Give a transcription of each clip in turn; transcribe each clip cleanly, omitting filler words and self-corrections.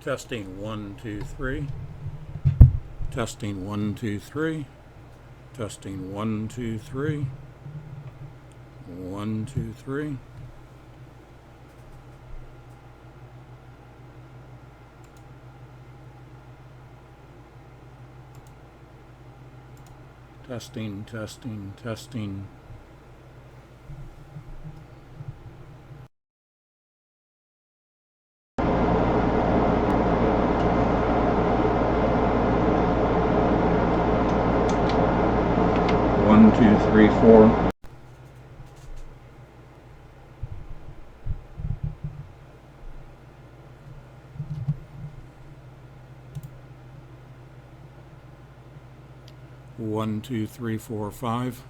Testing 1, 2, 3. Testing 1, 2, 3. Testing 1, 2, 3. 1, 2, 3. Testing, testing, testing. One, two, three, four. One, two, three, four, five.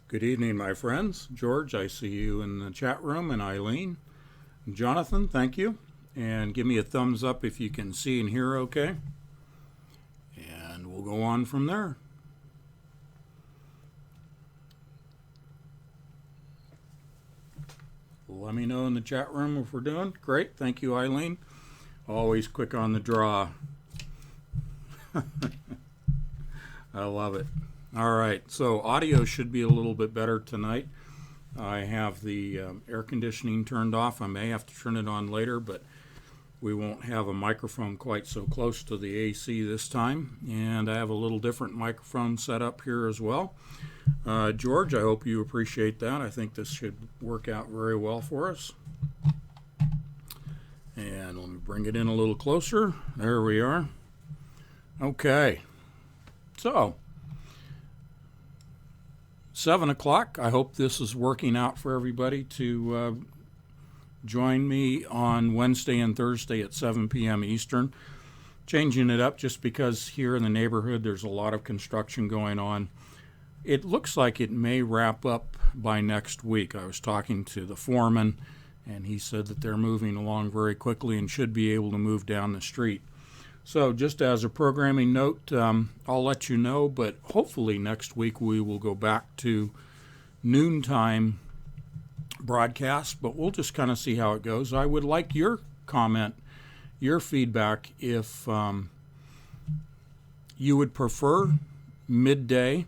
Good evening, my friends. George, I see you in the chat room, and Eileen. Jonathan, thank you. And give me a thumbs up if you can see and hear okay. And we'll go on from there. Let me know in the chat room if we're doing. Great. Thank you, Eileen. Always quick on the draw. I love it. All right, so audio should be a little bit better tonight. I have the air conditioning turned off. I may have to turn it on later, but we won't have a microphone quite so close to the AC this time. And I have a little different microphone set up here as well. George, I hope you appreciate that. I think this should work out very well for us. And let me bring it in a little closer. There we are. Okay, so 7 o'clock. I hope this is working out for everybody to join me on Wednesday and Thursday at 7 p.m. Eastern. Changing it up just because here in the neighborhood there's a lot of construction going on. It looks like it may wrap up by next week. I was talking to the foreman, and he said that they're moving along very quickly and should be able to move down the street. So just as a programming note, I'll let you know, but hopefully next week we will go back to noontime broadcast, but we'll just kind of see how it goes. I would like your comment, your feedback, if you would prefer midday.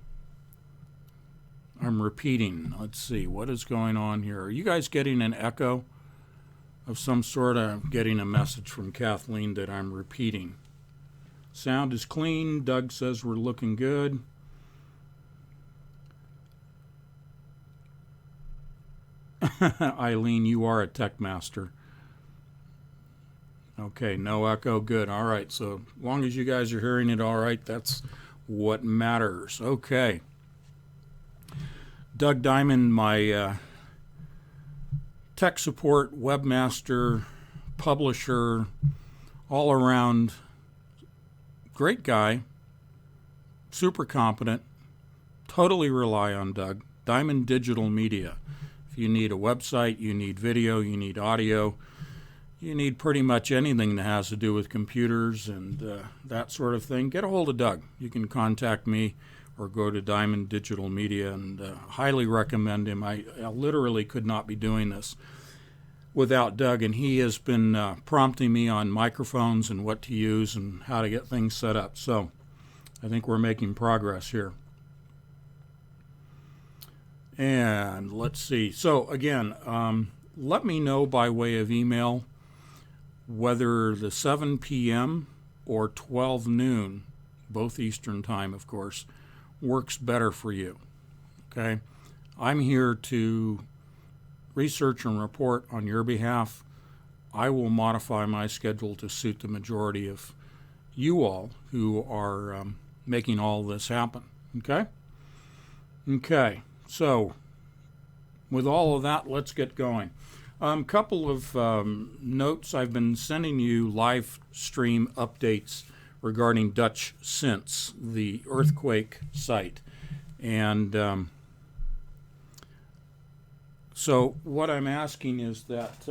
I'm repeating. Let's see, what is going on here? Are you guys getting an echo of some sort? I'm getting a message from Kathleen that I'm repeating. Sound is clean. Doug says we're looking good. Eileen, you are a tech master. Okay, no echo. Good. All right. So as long as you guys are hearing it all right, that's what matters. Okay. Doug Diamond, my tech support, webmaster, publisher, all around great guy, super competent, totally rely on Doug. Diamond Digital Media. If you need a website, you need video, you need audio, you need pretty much anything that has to do with computers and that sort of thing, get a hold of Doug. You can contact me or go to Diamond Digital Media, and highly recommend him. I literally could not be doing this without Doug, and he has been prompting me on microphones and what to use and how to get things set up. So I think we're making progress here. And let's see. So again, let me know by way of email whether the 7 p.m. or 12 noon, both Eastern time, of course, works better for you. Okay? I'm here to research and report on your behalf. I will modify my schedule to suit the majority of you all who are making all this happen. Okay? Okay. So, with all of that, let's get going. Couple of notes. I've been sending you live stream updates regarding Dutch Since, the earthquake site. And so what I'm asking is that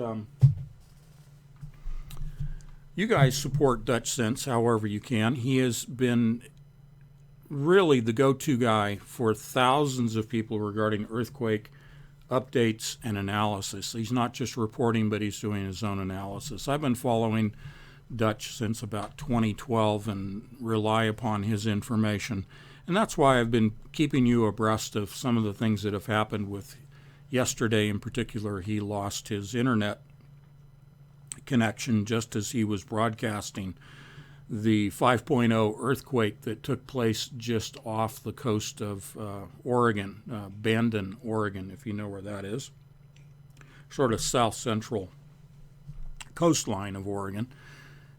you guys support Dutch Since however you can. He has been really the go-to guy for thousands of people regarding earthquake updates and analysis. He's not just reporting, but he's doing his own analysis. I've been following Dutch since about 2012 and rely upon his information. And that's why I've been keeping you abreast of some of the things that have happened with yesterday in particular. He lost his internet connection just as he was broadcasting the 5.0 earthquake that took place just off the coast of Oregon, Bandon, Oregon, if you know where that is. Sort of south-central coastline of Oregon.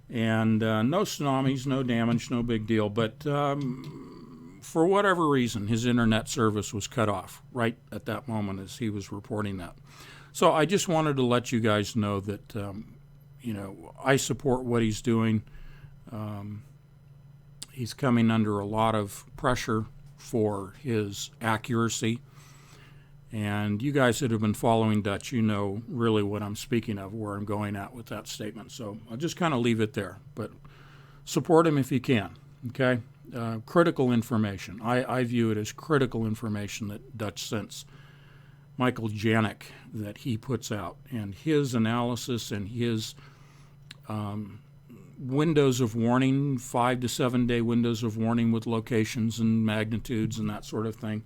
And no tsunamis, no damage, no big deal. But for whatever reason, his internet service was cut off right at that moment as he was reporting that. So I just wanted to let you guys know that, I support what he's doing. He's coming under a lot of pressure for his accuracy. And you guys that have been following Dutch, you know really what I'm speaking of, where I'm going at with that statement. So I'll just kind of leave it there. But support him if you can, okay? Critical information. I view it as critical information that Dutch Sense, Michael Janik, that he puts out, and his analysis and his windows of warning, 5 to 7 day windows of warning with locations and magnitudes and that sort of thing,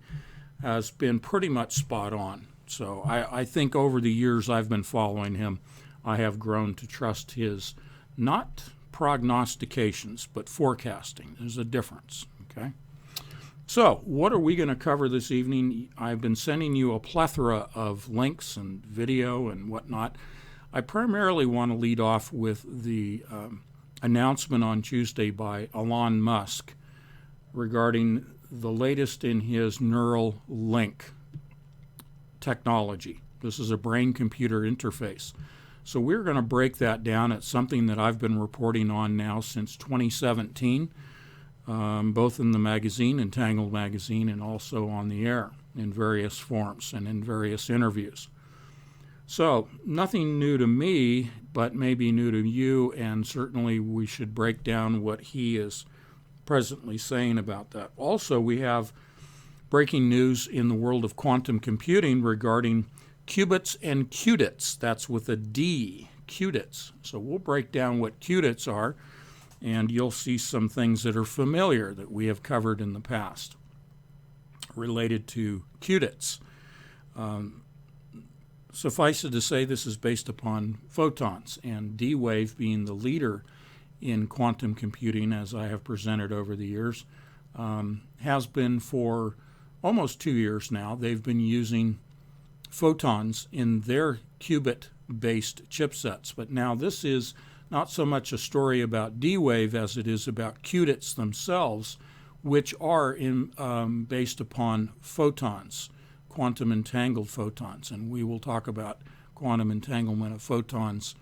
has been pretty much spot on. So I think over the years I've been following him, I have grown to trust his, not prognostications, but forecasting. There's a difference, okay? So what are we going to cover this evening? I've been sending you a plethora of links and video and whatnot. I primarily want to lead off with the announcement on Tuesday by Elon Musk regarding the latest in his neural link technology. This is a brain-computer interface. So we're going to break that down. It's something that I've been reporting on now since 2017, both in the magazine, Entangled Magazine, and also on the air in various forms and in various interviews. So nothing new to me, but maybe new to you, and certainly we should break down what he is presently saying about that. Also, we have breaking news in the world of quantum computing regarding qubits and qudits. That's with a D, qudits. So we'll break down what qudits are, and you'll see some things that are familiar that we have covered in the past related to qudits. Suffice it to say, this is based upon photons, and D-Wave being the leader in quantum computing, as I have presented over the years, has been for almost 2 years now. They've been using photons in their qubit-based chipsets. But now this is not so much a story about D-Wave as it is about qudits themselves, which are based upon photons, quantum entangled photons. And we will talk about quantum entanglement of photons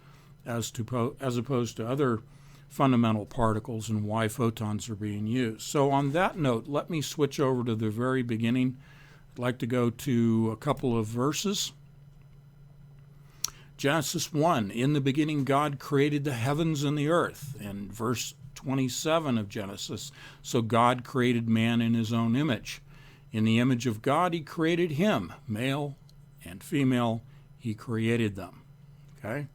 as opposed to other fundamental particles and why photons are being used. So on that note, let me switch over to the very beginning. I'd like to go to a couple of verses. Genesis 1, in the beginning God created the heavens and the earth. And verse 27 of Genesis, so God created man in his own image. In the image of God he created him, male and female, he created them. Okay?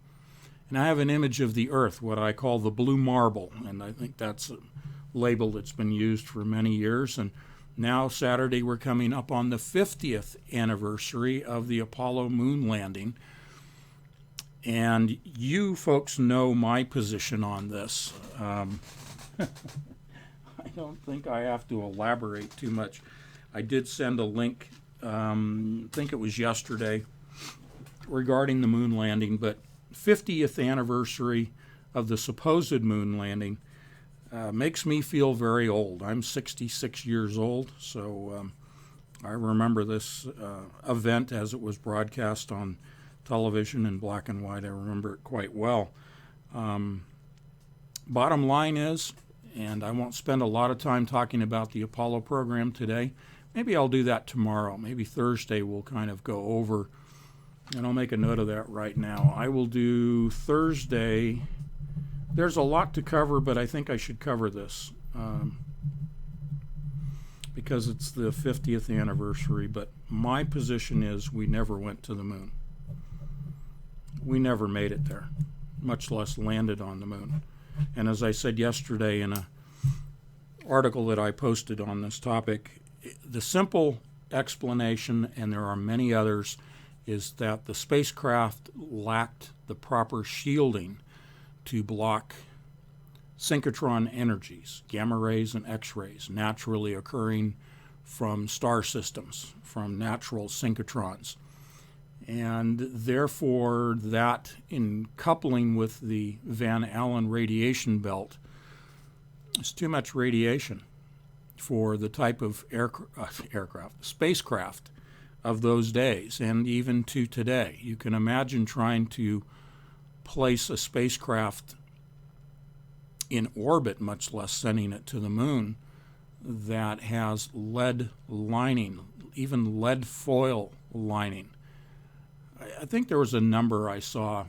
And I have an image of the earth, what I call the blue marble, and I think that's a label that's been used for many years. And now Saturday we're coming up on the 50th anniversary of the Apollo moon landing. And you folks know my position on this. I don't think I have to elaborate too much. I did send a link, I think it was yesterday, regarding the moon landing, but 50th anniversary of the supposed moon landing makes me feel very old. I'm 66 years old, so I remember this event as it was broadcast on television in black and white. I remember it quite well. Bottom line is, and I won't spend a lot of time talking about the Apollo program today. Maybe I'll do that tomorrow. Maybe Thursday we'll kind of go over, and I'll make a note of that right now. I will do Thursday. There's a lot to cover, but I think I should cover this because it's the 50th anniversary. But my position is we never went to the moon. We never made it there, much less landed on the moon. And as I said yesterday in an article that I posted on this topic, the simple explanation, and there are many others, is that the spacecraft lacked the proper shielding to block synchrotron energies, gamma rays and X-rays, naturally occurring from star systems, from natural synchrotrons. And therefore, that in coupling with the Van Allen radiation belt, is too much radiation for the type of spacecraft of those days, and even to today. You can imagine trying to place a spacecraft in orbit, much less sending it to the moon, that has lead lining, even lead foil lining. I think there was a number I saw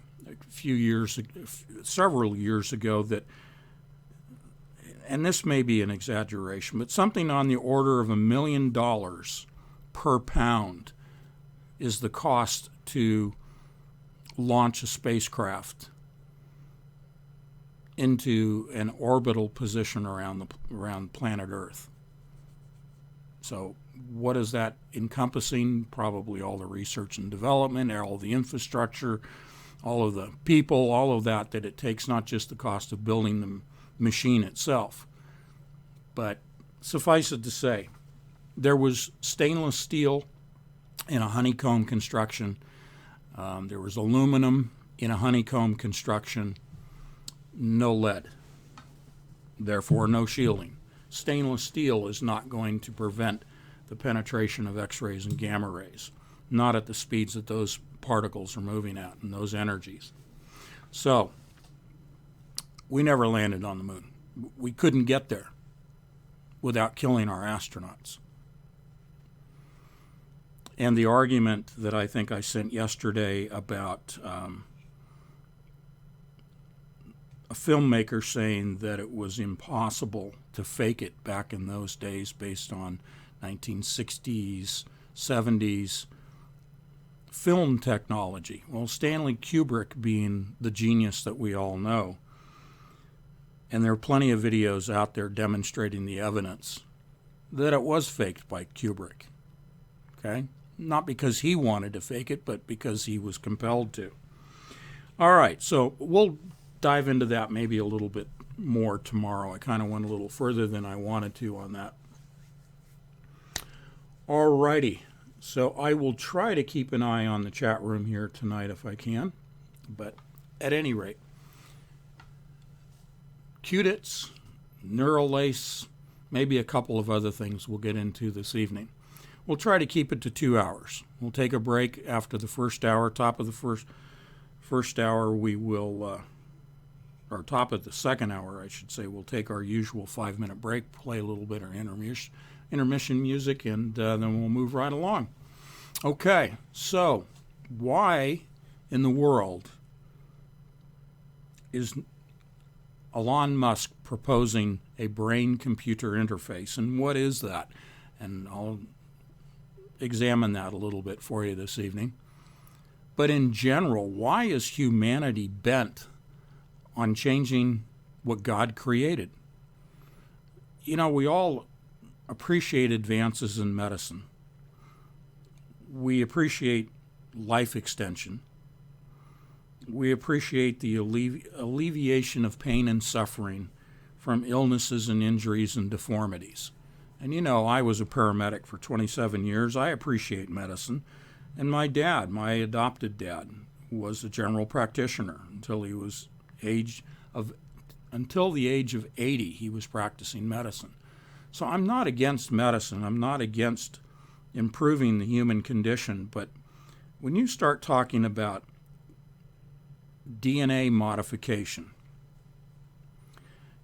several years ago that, and this may be an exaggeration, but something on the order of $1 million per pound is the cost to launch a spacecraft into an orbital position around planet Earth. So what is that encompassing? Probably all the research and development, all the infrastructure, all of the people, all of that it takes, not just the cost of building the machine itself. But suffice it to say, there was stainless steel in a honeycomb construction. There was aluminum in a honeycomb construction. No lead. Therefore, no shielding. Stainless steel is not going to prevent the penetration of X-rays and gamma rays, not at the speeds that those particles are moving at and those energies. So, we never landed on the moon. We couldn't get there without killing our astronauts. And the argument that I think I sent yesterday about a filmmaker saying that it was impossible to fake it back in those days based on 1960s, 70s film technology. Well, Stanley Kubrick being the genius that we all know, and there are plenty of videos out there demonstrating the evidence that it was faked by Kubrick. Okay? Not because he wanted to fake it, but because he was compelled to. All right, so we'll dive into that maybe a little bit more tomorrow. I kind of went a little further than I wanted to on that. All righty, so I will try to keep an eye on the chat room here tonight if I can. But at any rate, Q-tits, neural lace, maybe a couple of other things we'll get into this evening. We'll try to keep it to 2 hours. We'll take a break after the first hour. Top of the first hour, we will, or top of the second hour, I should say, we'll take our usual 5-minute break, play a little bit of intermission music, and then we'll move right along. Okay, so why in the world is Elon Musk proposing a brain-computer interface, and what is that? And I'll examine that a little bit for you this evening. But in general, why is humanity bent on changing what God created? You know, we all appreciate advances in medicine. We appreciate life extension. We appreciate the alleviation of pain and suffering from illnesses and injuries and deformities. And you know, I was a paramedic for 27 years. I appreciate medicine. And my dad, my adopted dad, was a general practitioner until the age of 80. He was practicing medicine. So I'm not against medicine. I'm not against improving the human condition. But when you start talking about DNA modification,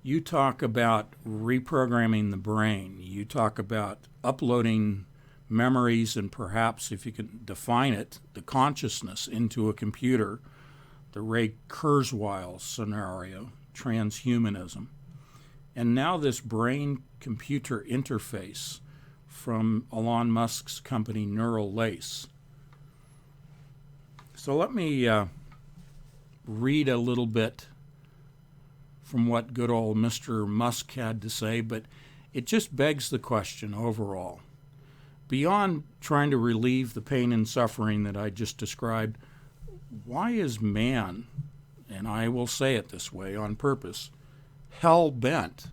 you talk about reprogramming the brain, you talk about uploading memories and perhaps, if you can define it, the consciousness into a computer, the Ray Kurzweil scenario, transhumanism. And now this brain-computer interface from Elon Musk's company Neural Lace. So let me read a little bit from what good old Mr. Musk had to say, but it just begs the question overall. Beyond trying to relieve the pain and suffering that I just described, why is man, and I will say it this way on purpose, hell-bent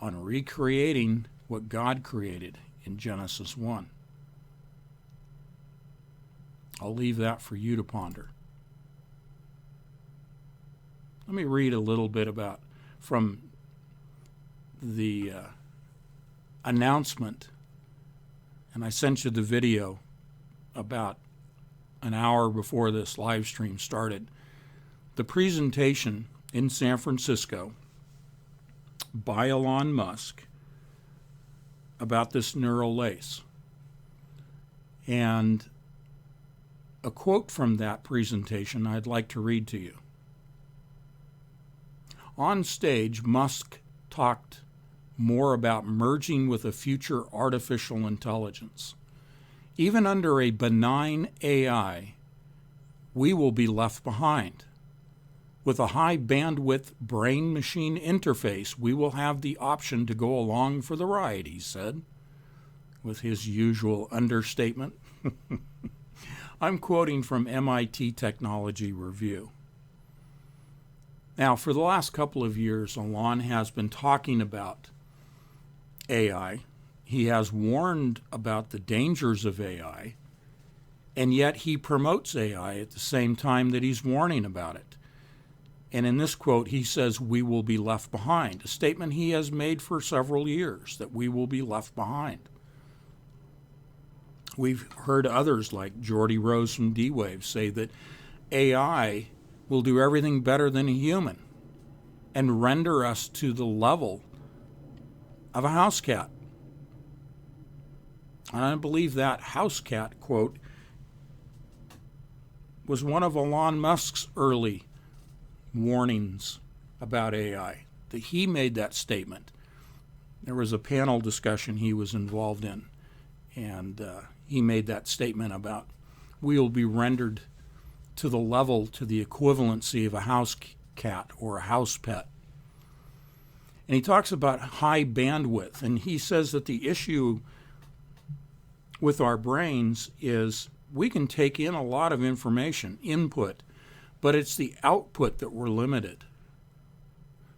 on recreating what God created in Genesis 1? I'll leave that for you to ponder. Let me read a little bit from the announcement, and I sent you the video about an hour before this live stream started. The presentation in San Francisco by Elon Musk about this neural lace. And a quote from that presentation I'd like to read to you. On stage, Musk talked more about merging with a future artificial intelligence. Even under a benign AI, we will be left behind. With a high bandwidth brain-machine interface, we will have the option to go along for the ride, he said, with his usual understatement. I'm quoting from MIT Technology Review. Now, for the last couple of years, Elon has been talking about AI. He has warned about the dangers of AI, and yet he promotes AI at the same time that he's warning about it. And in this quote, he says, "We will be left behind," a statement he has made for several years, that we will be left behind. We've heard others like Geordie Rose from D-Wave say that AI will do everything better than a human and render us to the level of a house cat. And I believe that house cat quote was one of Elon Musk's early warnings about AI, that he made that statement. There was a panel discussion he was involved in, and he made that statement about we will be rendered to the level, to the equivalency of a house cat or a house pet. And he talks about high bandwidth, and he says that the issue with our brains is we can take in a lot of information, input, but it's the output that we're limited.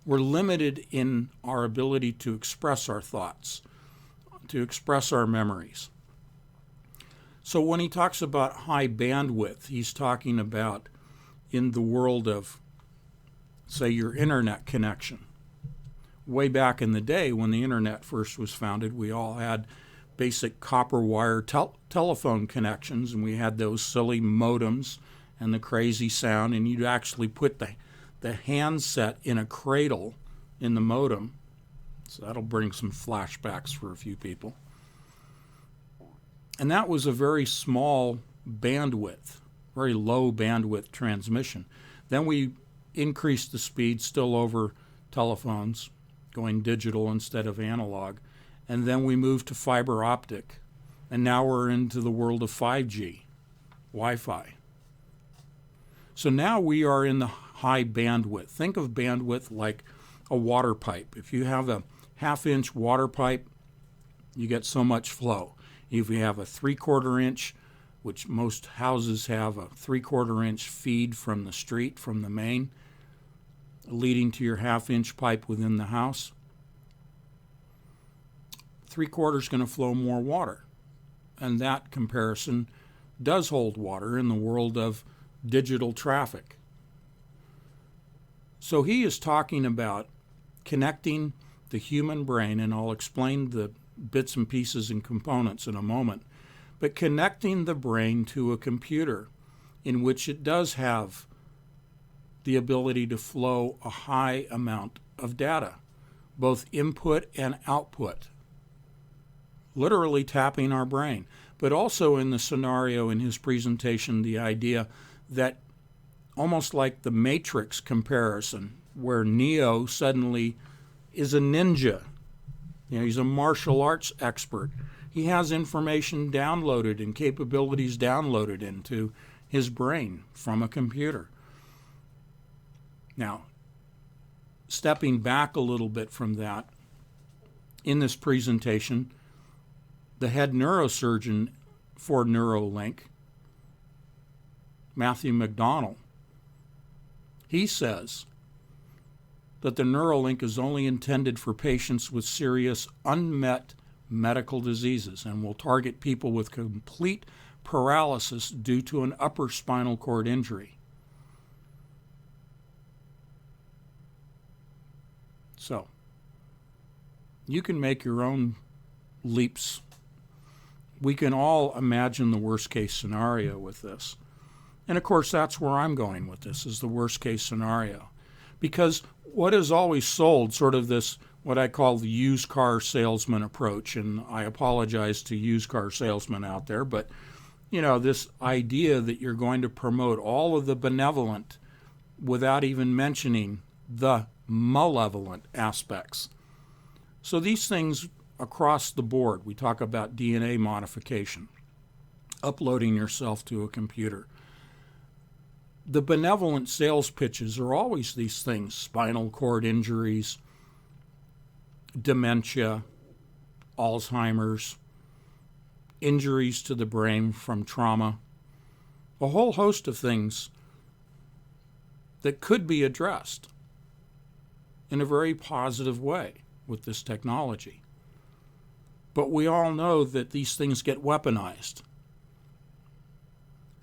We're limited in our ability to express our thoughts, to express our memories. So when he talks about high bandwidth, he's talking about in the world of, say, your internet connection. Way back in the day when the internet first was founded, we all had basic copper wire telephone connections, and we had those silly modems and the crazy sound, and you'd actually put the handset in a cradle in the modem. So that'll bring some flashbacks for a few people. And that was a very small bandwidth, very low bandwidth transmission. Then we increased the speed still over telephones, going digital instead of analog. And then we moved to fiber optic. And now we're into the world of 5G, Wi-Fi. So now we are in the high bandwidth. Think of bandwidth like a water pipe. If you have a half-inch water pipe, you get so much flow. If you have a 3/4 inch, which most houses have a 3/4 inch feed from the street, from the main, leading to your half-inch pipe within the house, 3/4 is going to flow more water. And that comparison does hold water in the world of digital traffic. So he is talking about connecting the human brain, and I'll explain the bits and pieces and components in a moment, but connecting the brain to a computer in which it does have the ability to flow a high amount of data, both input and output, literally tapping our brain. But also in the scenario in his presentation, the idea that almost like the Matrix comparison, where Neo suddenly is a ninja. You know, he's a martial arts expert. He has information downloaded and capabilities downloaded into his brain from a computer. Now, stepping back a little bit from that, in this presentation, the head neurosurgeon for Neuralink, Matthew McDonald, he says that the Neuralink is only intended for patients with serious unmet medical diseases and will target people with complete paralysis due to an upper spinal cord injury. So, you can make your own leaps. We can all imagine the worst case scenario with this. And of course, that's where I'm going with this, is the worst case scenario. Because what is always sold, sort of this, what I call the used car salesman approach, and I apologize to used car salesmen out there, but this idea that you're going to promote all of the benevolent without even mentioning the malevolent aspects. So these things across the board, we talk about DNA modification, uploading yourself to a computer. The benevolent sales pitches are always these things: spinal cord injuries, dementia, Alzheimer's, injuries to the brain from trauma, a whole host of things that could be addressed in a very positive way with this technology. But we all know that these things get weaponized.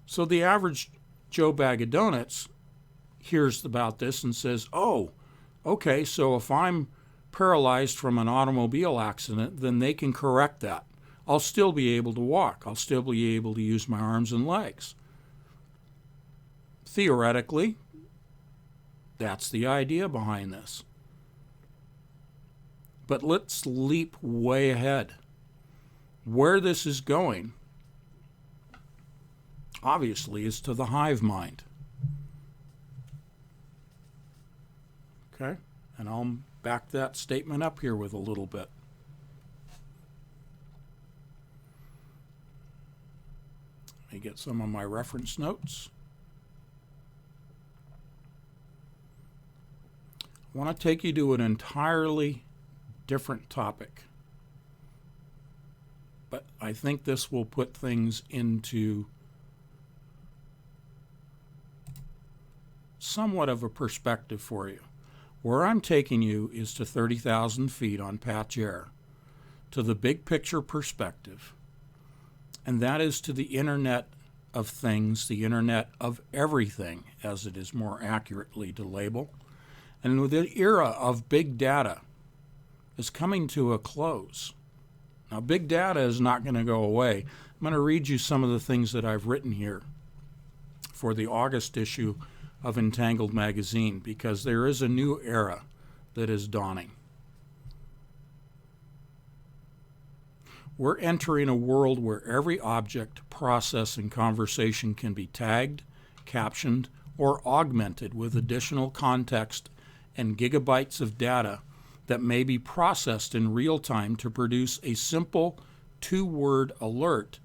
So the average Joe Bag of Donuts hears about this and says, oh, okay, so if I'm paralyzed from an automobile accident, then they can correct that. I'll still be able to walk. I'll still be able to use my arms and legs. Theoretically, that's the idea behind this. But let's leap way ahead. Where this is going, obviously, is to the hive mind. Okay? And I'll back that statement up here with a little bit. Let me get some of my reference notes. I want to take you to an entirely different topic. But I think this will put things into somewhat of a perspective for you. Where I'm taking you is to 30,000 feet on patch air, to the big picture perspective, and that is to the Internet of Things, the Internet of Everything, as it is more accurately to label. And the era of big data is coming to a close. Now, big data is not going to go away. I'm going to read you some of the things that I've written here for the August issue of Entangled magazine, because there is a new era that is dawning. We're entering a world where every object, process, and conversation can be tagged, captioned, or augmented with additional context and gigabytes of data that may be processed in real time to produce a simple two-word alert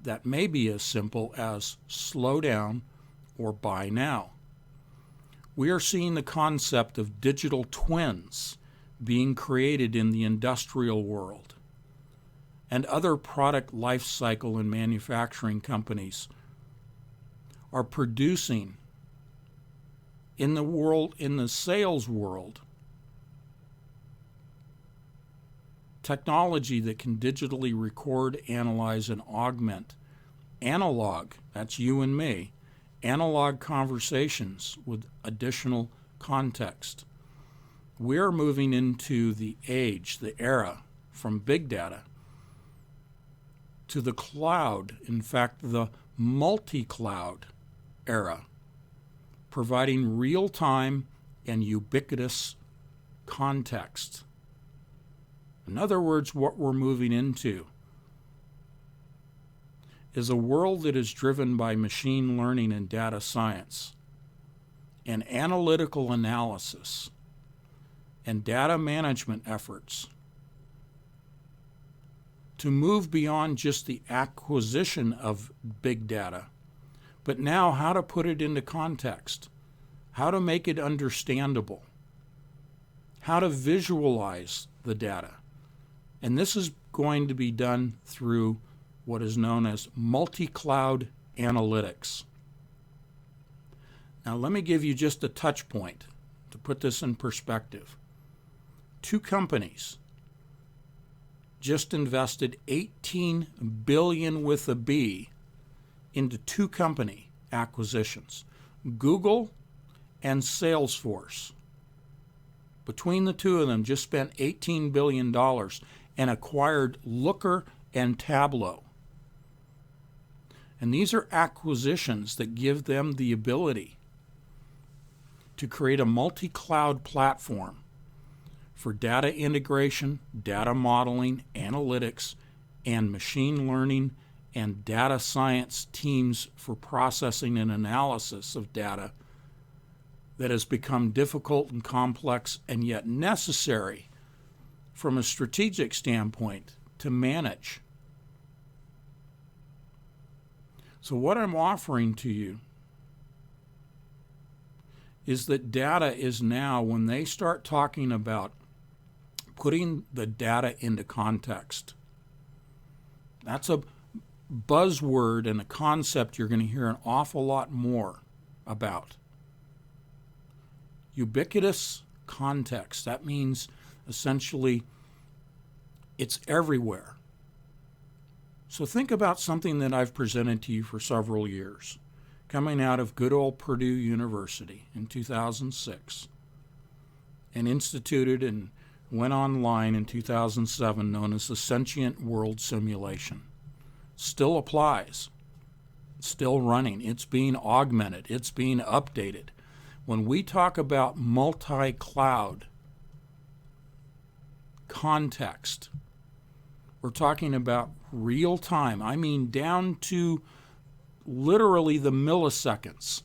that may be as simple as slow down or buy now. We are seeing the concept of digital twins being created in the industrial world, and other product life cycle and manufacturing companies are producing in the sales world, technology that can digitally record, analyze, and augment analog, that's you and me, analog conversations with additional context. We're moving into the age, the era, from big data to the cloud, in fact, the multi-cloud era, providing real-time and ubiquitous context. In other words, what we're moving into is a world that is driven by machine learning and data science and analytical analysis and data management efforts to move beyond just the acquisition of big data, but now how to put it into context, how to make it understandable, how to visualize the data. And this is going to be done through what is known as multi-cloud analytics. Now let me give you just a touch point to put this in perspective. 2 companies just invested $18 billion with a B into 2 company acquisitions, Google and Salesforce. Between the 2 of them, just spent $18 billion and acquired Looker and Tableau. And these are acquisitions that give them the ability to create a multi-cloud platform for data integration, data modeling, analytics, and machine learning and data science teams for processing and analysis of data that has become difficult and complex and yet necessary from a strategic standpoint to manage. So what I'm offering to you is that data is now, when they start talking about putting the data into context, that's a buzzword and a concept you're going to hear an awful lot more about. Ubiquitous context. That means essentially it's everywhere. So think about something that I've presented to you for several years, coming out of good old Purdue University in 2006, and instituted and went online in 2007, known as the Sentient World Simulation. Still applies, still running. It's being augmented. It's being updated. When we talk about multi-cloud context, we're talking about real time. I mean, down to literally the milliseconds,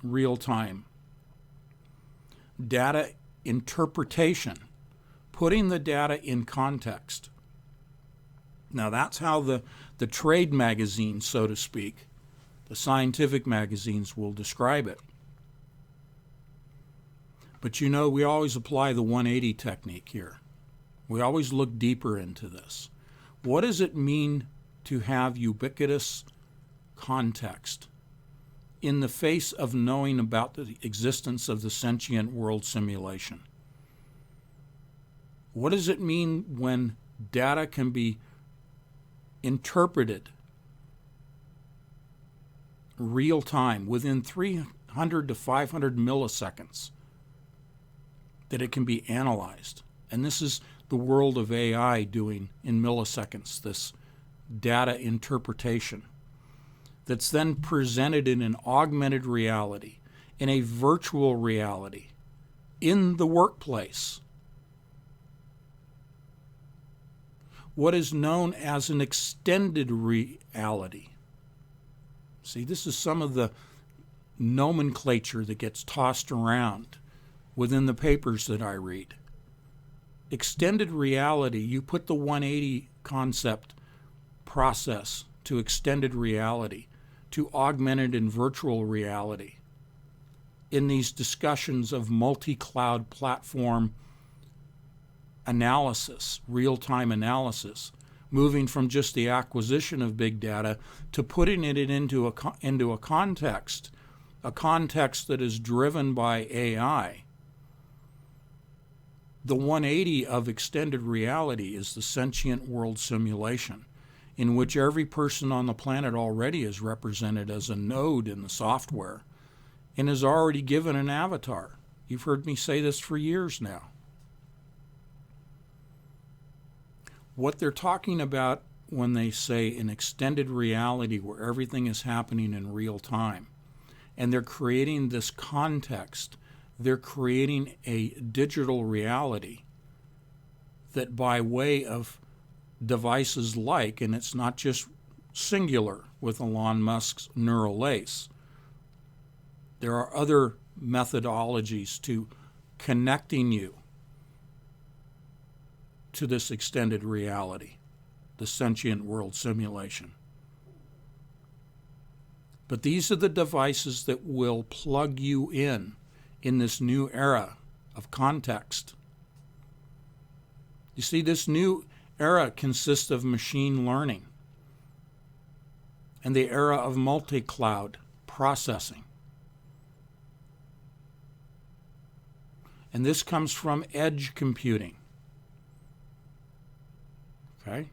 real time. Data interpretation, putting the data in context. Now, that's how the trade magazines, so to speak, the scientific magazines will describe it. But you know, we always apply the 180 technique here. We always look deeper into this. What does it mean to have ubiquitous context in the face of knowing about the existence of the sentient world simulation? What does it mean when data can be interpreted real time within 300 to 500 milliseconds, that it can be analyzed? And this is the world of AI doing in milliseconds, this data interpretation that's then presented in an augmented reality, in a virtual reality, in the workplace. What is known as an extended reality. See, this is some of the nomenclature that gets tossed around within the papers that I read. Extended reality, you put the 180 concept process to extended reality, to augmented and virtual reality in these discussions of multi-cloud platform analysis, real-time analysis, moving from just the acquisition of big data to putting it into a context that is driven by AI. The 180 of extended reality is the sentient world simulation, in which every person on the planet already is represented as a node in the software and is already given an avatar. You've heard me say this for years now. What they're talking about when they say an extended reality where everything is happening in real time, and they're creating this context, they're creating a digital reality that by way of devices like, and it's not just singular with Elon Musk's neural lace, there are other methodologies to connecting you to this extended reality, the sentient world simulation. But these are the devices that will plug you in this new era of context. You see, this new era consists of machine learning and the era of multi-cloud processing. And this comes from edge computing. Okay?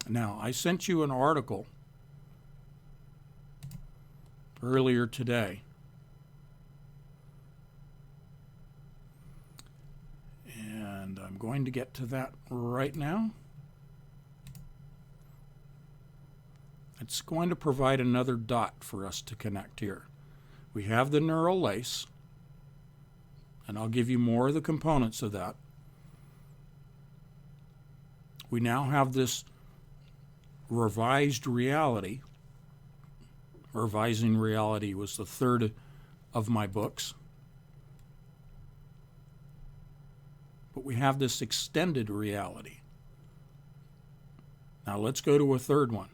Now, I sent you an article earlier today. And I'm going to get to that right now. It's going to provide another dot for us to connect here. We have the neural lace, and I'll give you more of the components of that. We now have this revised reality. Revising Reality was the third of my books. But we have this extended reality. Now let's go to a third one.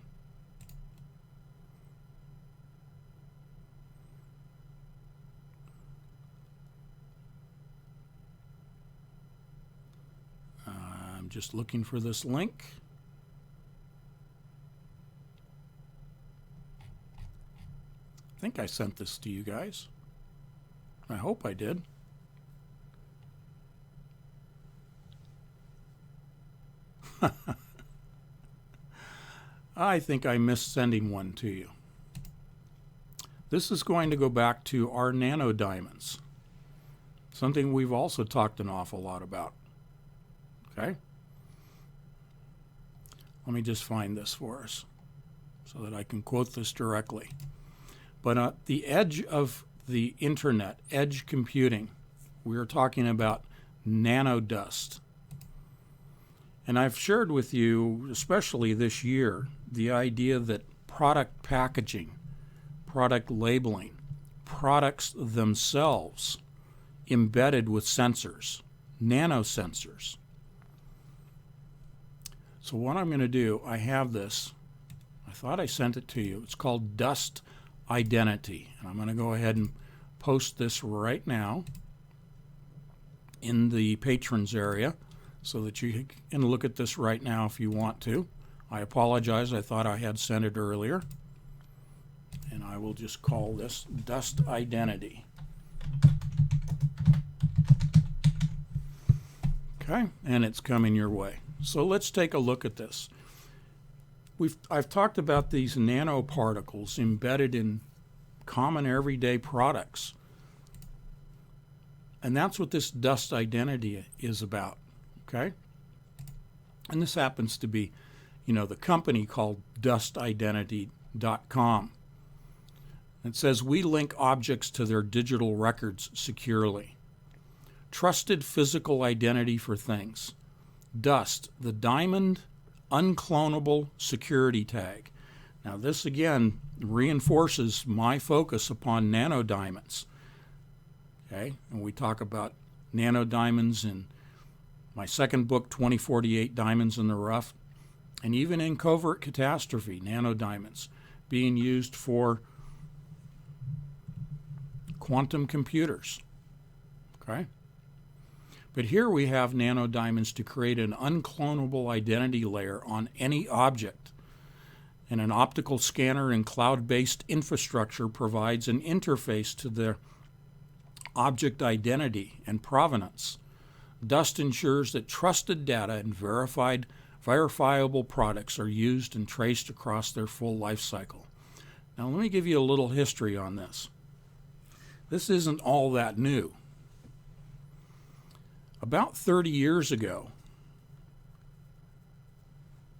I'm just looking for this link. I think I sent this to you guys. I hope I did. I think I missed sending one to you. This is going to go back to our nanodiamonds, something we've also talked an awful lot about. Okay? Let me just find this for us so that I can quote this directly. But at the edge of the internet, edge computing, we are talking about nanodust. And I've shared with you, especially this year, the idea that product packaging, product labeling, products themselves embedded with sensors, nanosensors. So what I'm going to do, I have this. I thought I sent it to you. It's called Dust Identity. And I'm going to go ahead and post this right now in the patrons area so that you can look at this right now if you want to. I apologize. I thought I had sent it earlier. And I will just call this Dust Identity. Okay, and it's coming your way. So let's take a look at this. I've talked about these nanoparticles embedded in common everyday products. And that's what this Dust Identity is about, okay? And this happens to be, the company called dustidentity.com. It says, we link objects to their digital records securely. Trusted physical identity for things. Dust, the diamond unclonable security tag. Now this again reinforces my focus upon nanodiamonds. Okay, and we talk about nanodiamonds in my second book, 2048 Diamonds in the Rough, and even in Covert Catastrophe, nanodiamonds being used for quantum computers. Okay? But here we have nanodiamonds to create an unclonable identity layer on any object. And an optical scanner and cloud-based infrastructure provides an interface to the object identity and provenance. Dust ensures that trusted data and verifiable products are used and traced across their full life cycle. Now let me give you a little history on this. This isn't all that new. About 30 years ago,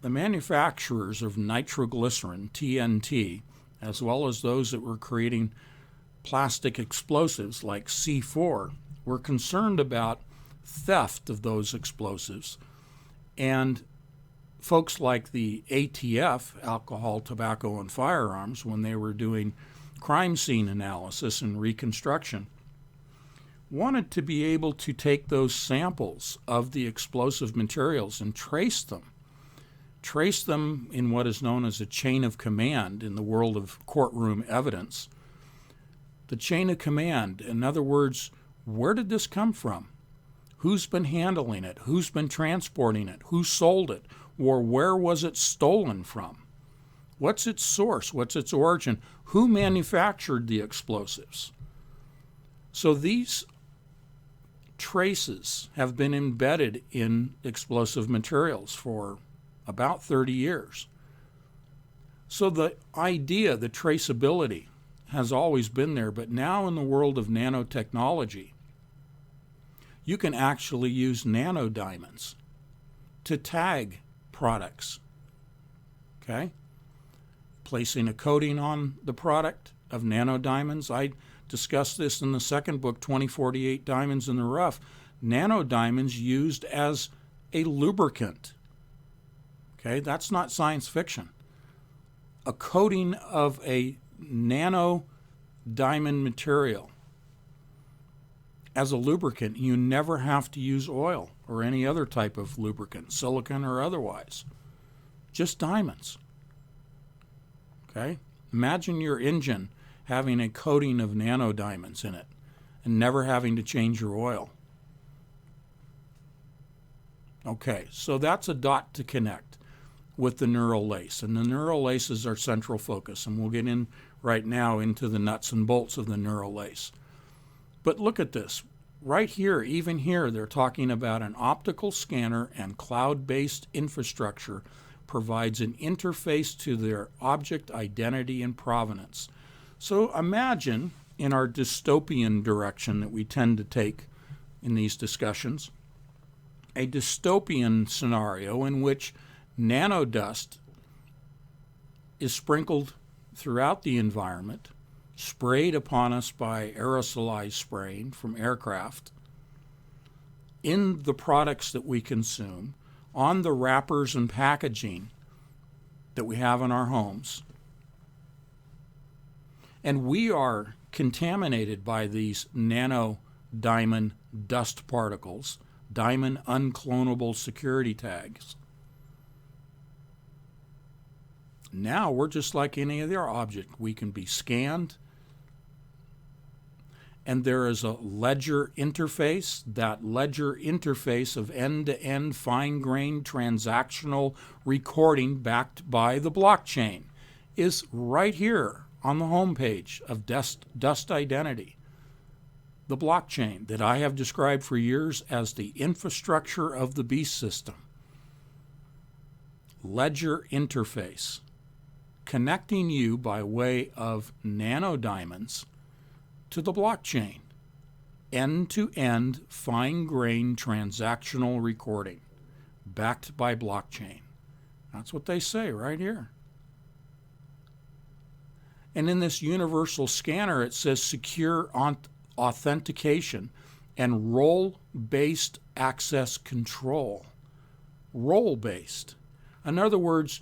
the manufacturers of nitroglycerin, TNT, as well as those that were creating plastic explosives like C4, were concerned about theft of those explosives. And folks like the ATF, Alcohol, Tobacco, and Firearms, when they were doing crime scene analysis and reconstruction, wanted to be able to take those samples of the explosive materials and trace them in what is known as a chain of command in the world of courtroom evidence. The chain of command, in other words, where did this come from? Who's been handling it? Who's been transporting it? Who sold it? Or where was it stolen from? What's its source? What's its origin? Who manufactured the explosives? So these traces have been embedded in explosive materials for about 30 years. So the idea, the traceability, has always been there, but now in the world of nanotechnology, you can actually use nanodiamonds to tag products. Okay? Placing a coating on the product of nanodiamonds. I discussed this in the second book, 2048 Diamonds in the Rough. Nanodiamonds used as a lubricant. Okay, that's not science fiction. a coating of a nano diamond material as a lubricant. You never have to use oil or any other type of lubricant, silicone or otherwise. Just diamonds. Okay? Imagine your engine having a coating of nano diamonds in it and never having to change your oil. Okay, so that's a dot to connect with the neural lace. And the neural lace is our central focus, and we'll get in right now into the nuts and bolts of the neural lace. But look at this. Right here, even here, they're talking about an optical scanner and cloud-based infrastructure provides an interface to their object identity and provenance. So imagine, in our dystopian direction that we tend to take in these discussions, a dystopian scenario in which nanodust is sprinkled throughout the environment, sprayed upon us by aerosolized spraying from aircraft, in the products that we consume, on the wrappers and packaging that we have in our homes. And we are contaminated by these nano diamond dust particles, diamond unclonable security tags. Now we're just like any other object. We can be scanned, and there is a ledger interface. That ledger interface of end-to-end fine-grained transactional recording backed by the blockchain is right here on the homepage of Dust Identity. The blockchain that I have described for years as the infrastructure of the beast system. Ledger interface, connecting you by way of nanodiamonds to the blockchain. End-to-end fine-grained transactional recording, backed by blockchain. That's what they say right here. And in this universal scanner, it says secure authentication and role-based access control. Role-based. In other words,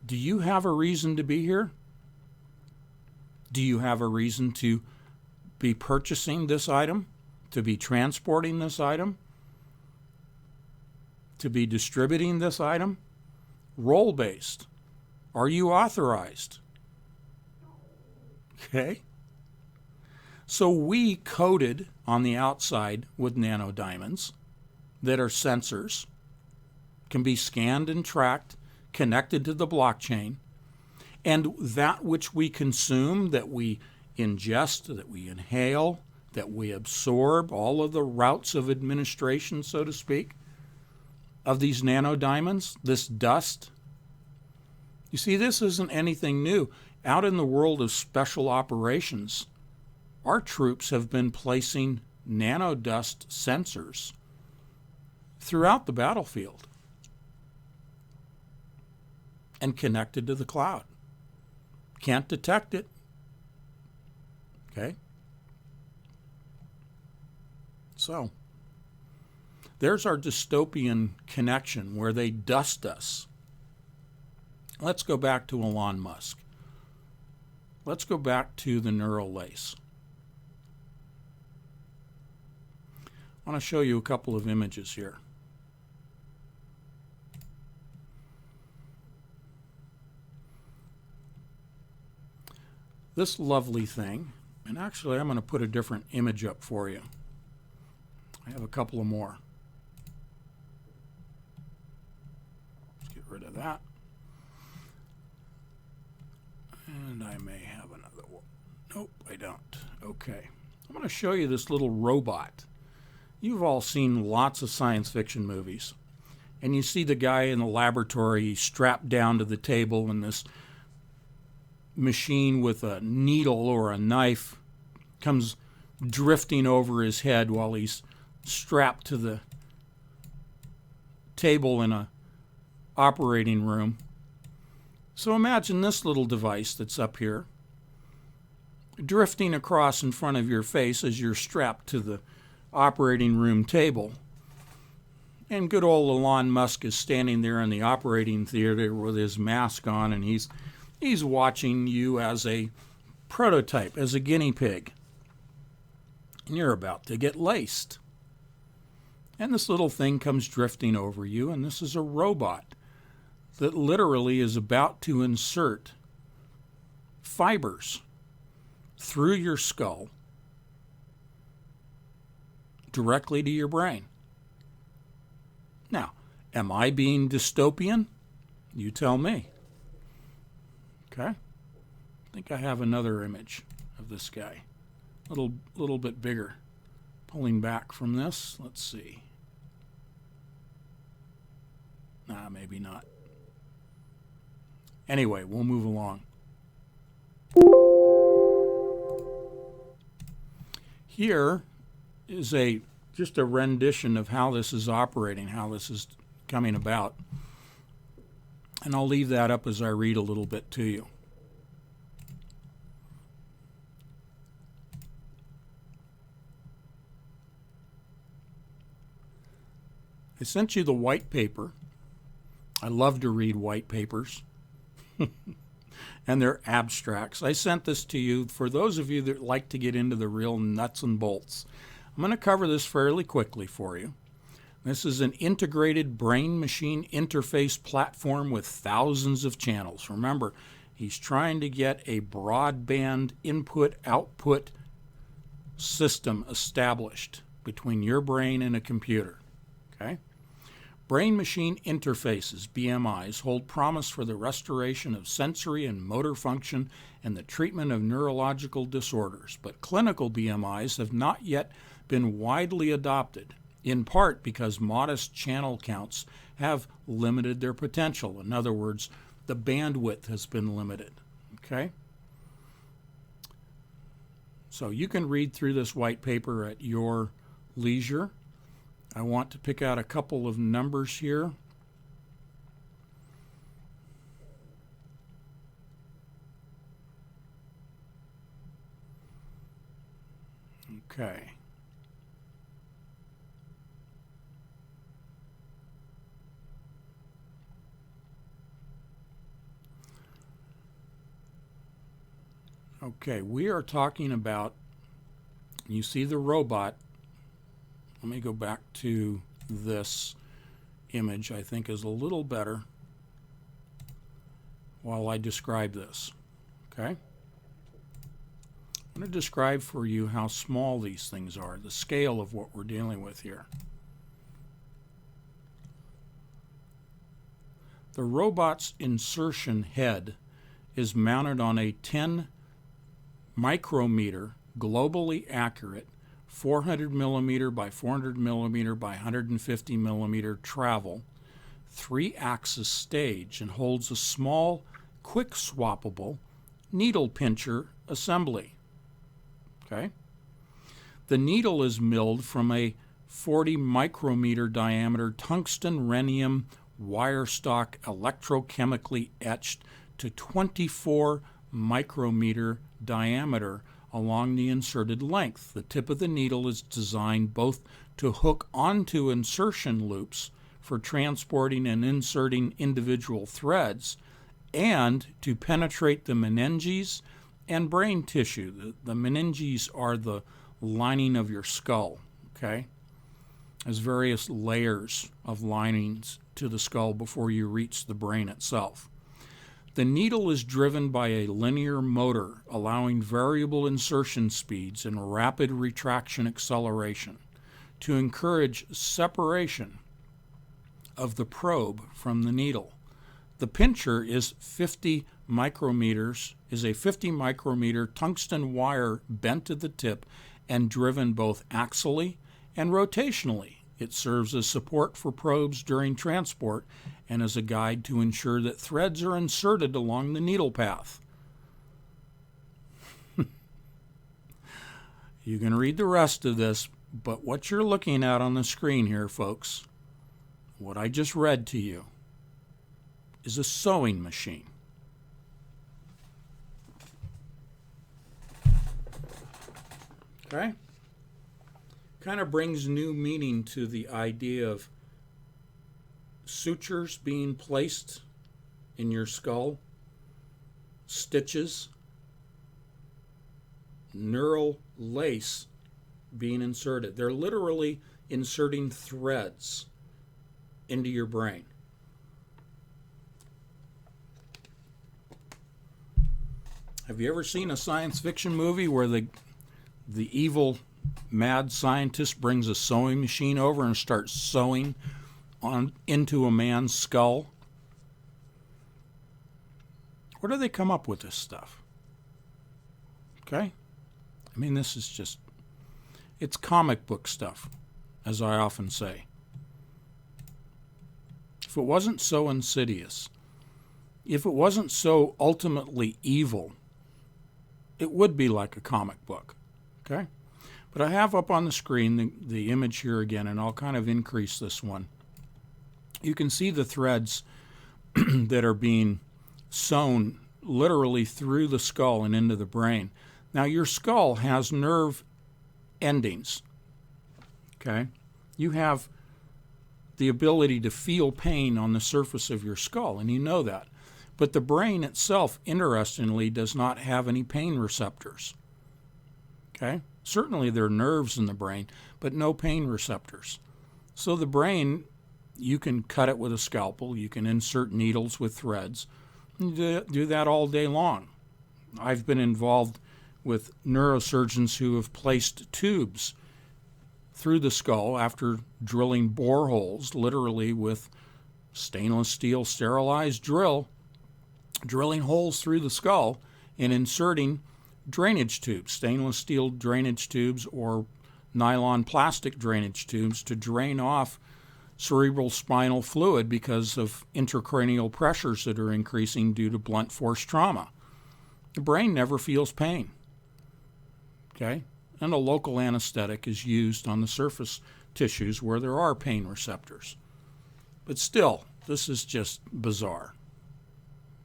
do you have a reason to be here? Do you have a reason to be purchasing this item? To be transporting this item? To be distributing this item? Role-based. Are you authorized? Okay. So we coated on the outside with nanodiamonds that are sensors, can be scanned and tracked, connected to the blockchain, and that which we consume, that we ingest, that we inhale, that we absorb, all of the routes of administration, so to speak, of these nanodiamonds, this dust. You see, this isn't anything new. Out in the world of special operations, our troops have been placing nanodust sensors throughout the battlefield and connected to the cloud. Can't detect it. Okay? So, there's our dystopian connection where they dust us. Let's go back to Elon Musk. Let's go back to the neural lace. I want to show you a couple of images here. This lovely thing, and actually I'm going to put a different image up for you. I have a couple of more. Let's get rid of that. And I may have another one. Nope, I don't. Okay. I'm going to show you this little robot. You've all seen lots of science fiction movies. And you see the guy in the laboratory strapped down to the table, and this machine with a needle or a knife comes drifting over his head while he's strapped to the table in a operating room. So imagine this little device that's up here drifting across in front of your face as you're strapped to the operating room table. And good old Elon Musk is standing there in the operating theater with his mask on, and he's watching you as a prototype, as a guinea pig. And you're about to get laced. And this little thing comes drifting over you, and this is a robot that literally is about to insert fibers through your skull directly to your brain. Now, am I being dystopian? You tell me. Okay? I think I have another image of this guy. Little bit bigger. Pulling back from this. Let's see. Nah, maybe not. Anyway, we'll move along. Here is just a rendition of how this is operating, how this is coming about. And I'll leave that up as I read a little bit to you. I sent you the white paper. I love to read white papers. And they're abstracts. I sent this to you for those of you that like to get into the real nuts and bolts. I'm going to cover this fairly quickly for you. This is an integrated brain-machine interface platform with thousands of channels. Remember, he's trying to get a broadband input-output system established between your brain and a computer. Okay? Brain-machine interfaces, BMIs, hold promise for the restoration of sensory and motor function and the treatment of neurological disorders, but clinical BMIs have not yet been widely adopted, in part because modest channel counts have limited their potential. In other words, the bandwidth has been limited. Okay? So you can read through this white paper at your leisure. I want to pick out a couple of numbers here. Okay. Okay, we are talking about, you see the robot. Let me go back to this image, I think is a little better while I describe this. Okay? I'm going to describe for you how small these things are, the scale of what we're dealing with here. The robot's insertion head is mounted on a 10 micrometer, globally accurate, 400 millimeter by 400 millimeter by 150 millimeter travel, 3-axis stage, and holds a small, quick swappable needle pincher assembly. Okay? The needle is milled from a 40 micrometer diameter tungsten rhenium wire stock electrochemically etched to 24 micrometer diameter along the inserted length. The tip of the needle is designed both to hook onto insertion loops for transporting and inserting individual threads and to penetrate the meninges and brain tissue. The meninges are the lining of your skull, okay? There's various layers of linings to the skull before you reach the brain itself. The needle is driven by a linear motor, allowing variable insertion speeds and rapid retraction acceleration to encourage separation of the probe from the needle. The pincher is 50 micrometers, is a 50 micrometer tungsten wire bent to the tip and driven both axially and rotationally. It serves as support for probes during transport and as a guide to ensure that threads are inserted along the needle path. You can read the rest of this, but what you're looking at on the screen here, folks, what I just read to you, is a sewing machine. Okay? Kind of brings new meaning to the idea of sutures being placed in your skull, stitches, neural lace being inserted. They're literally inserting threads into your brain. Have you ever seen a science fiction movie where the evil mad scientist brings a sewing machine over and starts sewing into a man's skull? Where do they come up with this stuff? Okay? I mean, this is just, it's comic book stuff, as I often say. If it wasn't so insidious, if it wasn't so ultimately evil, it would be like a comic book. Okay? But I have up on the screen the image here again, and I'll kind of increase this one. You can see the threads that are being sewn literally through the skull and into the brain. Now, your skull has nerve endings. Okay? You have the ability to feel pain on the surface of your skull, and you know that. But the brain itself, interestingly, does not have any pain receptors. Okay? Certainly there are nerves in the brain, but no pain receptors. So the brain, you can cut it with a scalpel, you can insert needles with threads, and do that all day long. I've been involved with neurosurgeons who have placed tubes through the skull after drilling boreholes, literally with stainless steel sterilized drilling holes through the skull and inserting drainage tubes, stainless steel drainage tubes or nylon plastic drainage tubes to drain off cerebral spinal fluid because of intracranial pressures that are increasing due to blunt force trauma. The brain never feels pain. Okay? And a local anesthetic is used on the surface tissues where there are pain receptors. But still, this is just bizarre.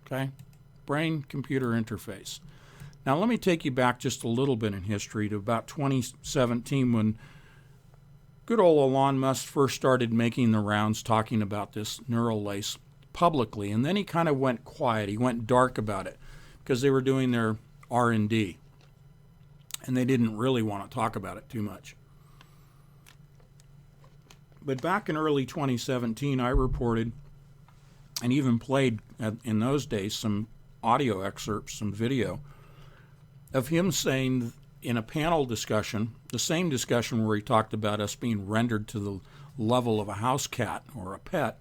Okay? Brain-computer interface. Now let me take you back just a little bit in history to about 2017 when good old Elon Musk first started making the rounds talking about this neural lace publicly, and then he kind of went quiet. He went dark about it because they were doing their R&D, and they didn't really want to talk about it too much. But back in early 2017, I reported and even played in those days some audio excerpts, some video, of him saying in a panel discussion, the same discussion where he talked about us being rendered to the level of a house cat or a pet,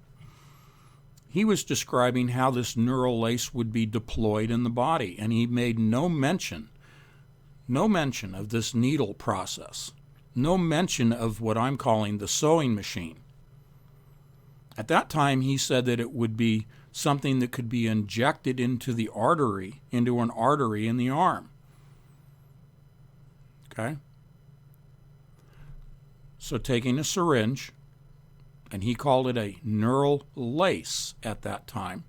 he was describing how this neural lace would be deployed in the body, and he made no mention of this needle process, no mention of what I'm calling the sewing machine. At that time, he said that it would be something that could be injected into an artery in the arm. Okay? So taking a syringe, and he called it a neural lace at that time,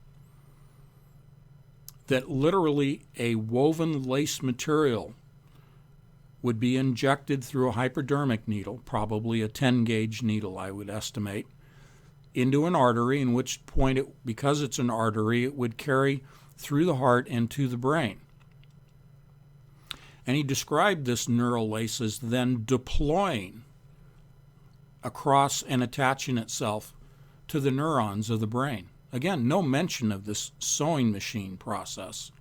that literally a woven lace material would be injected through a hypodermic needle, probably a 10-gauge needle, I would estimate, into an artery, in which point, because it's an artery, it would carry through the heart and to the brain. And he described this neural lace as then deploying across and attaching itself to the neurons of the brain. Again, no mention of this sewing machine process.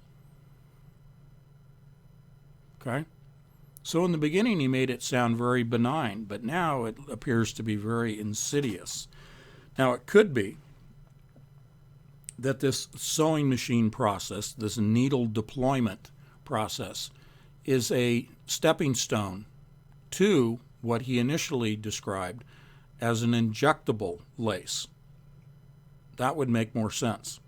Okay? So in the beginning he made it sound very benign, but now it appears to be very insidious. Now it could be that this sewing machine process, this needle deployment process, is a stepping stone to what he initially described as an injectable lace. That would make more sense.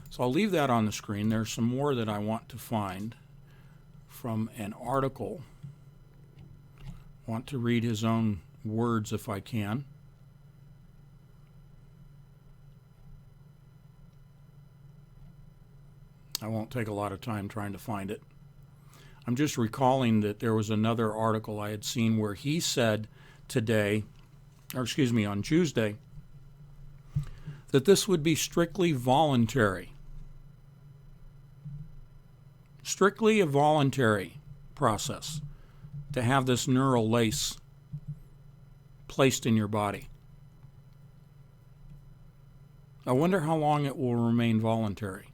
So I'll leave that on the screen. There's some more that I want to find from an article. I want to read his own words if I can. I won't take a lot of time trying to find it. I'm just recalling that there was another article I had seen where he said today, on Tuesday, that this would be strictly voluntary. Strictly a voluntary process to have this neural lace placed in your body. I wonder how long it will remain voluntary.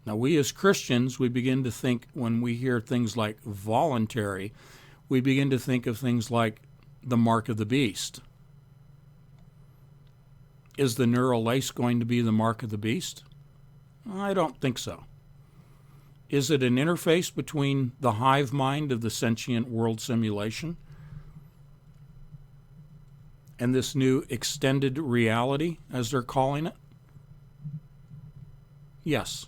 Now, we as Christians, we begin to think, when we hear things like voluntary, we begin to think of things like the mark of the beast. Is the neural lace going to be the mark of the beast? I don't think so. Is it an interface between the hive mind of the sentient world simulation and this new extended reality, as they're calling it? Yes.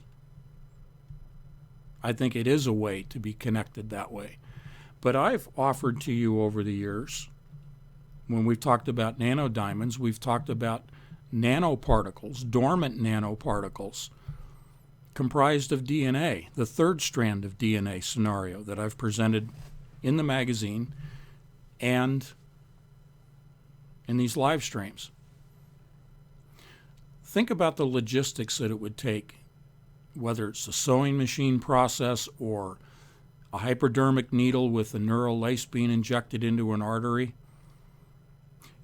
I think it is a way to be connected that way. But I've offered to you over the years, when we've talked about nanodiamonds, we've talked about nanoparticles, dormant nanoparticles, comprised of DNA, the third strand of DNA scenario that I've presented in the magazine and in these live streams. Think about the logistics that it would take, whether it's a sewing machine process or a hypodermic needle with a neural lace being injected into an artery.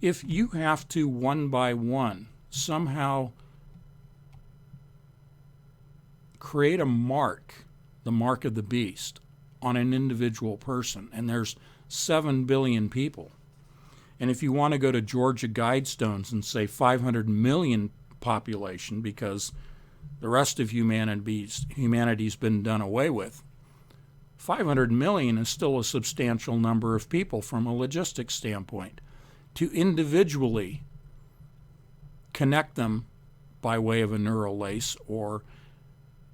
If you have to, one by one, somehow create a mark, the mark of the beast, on an individual person, and there's 7 billion people, and if you want to go to Georgia Guidestones and say 500 million population because the rest of humanity's been done away with, 500 million is still a substantial number of people from a logistics standpoint. To individually connect them by way of a neural lace or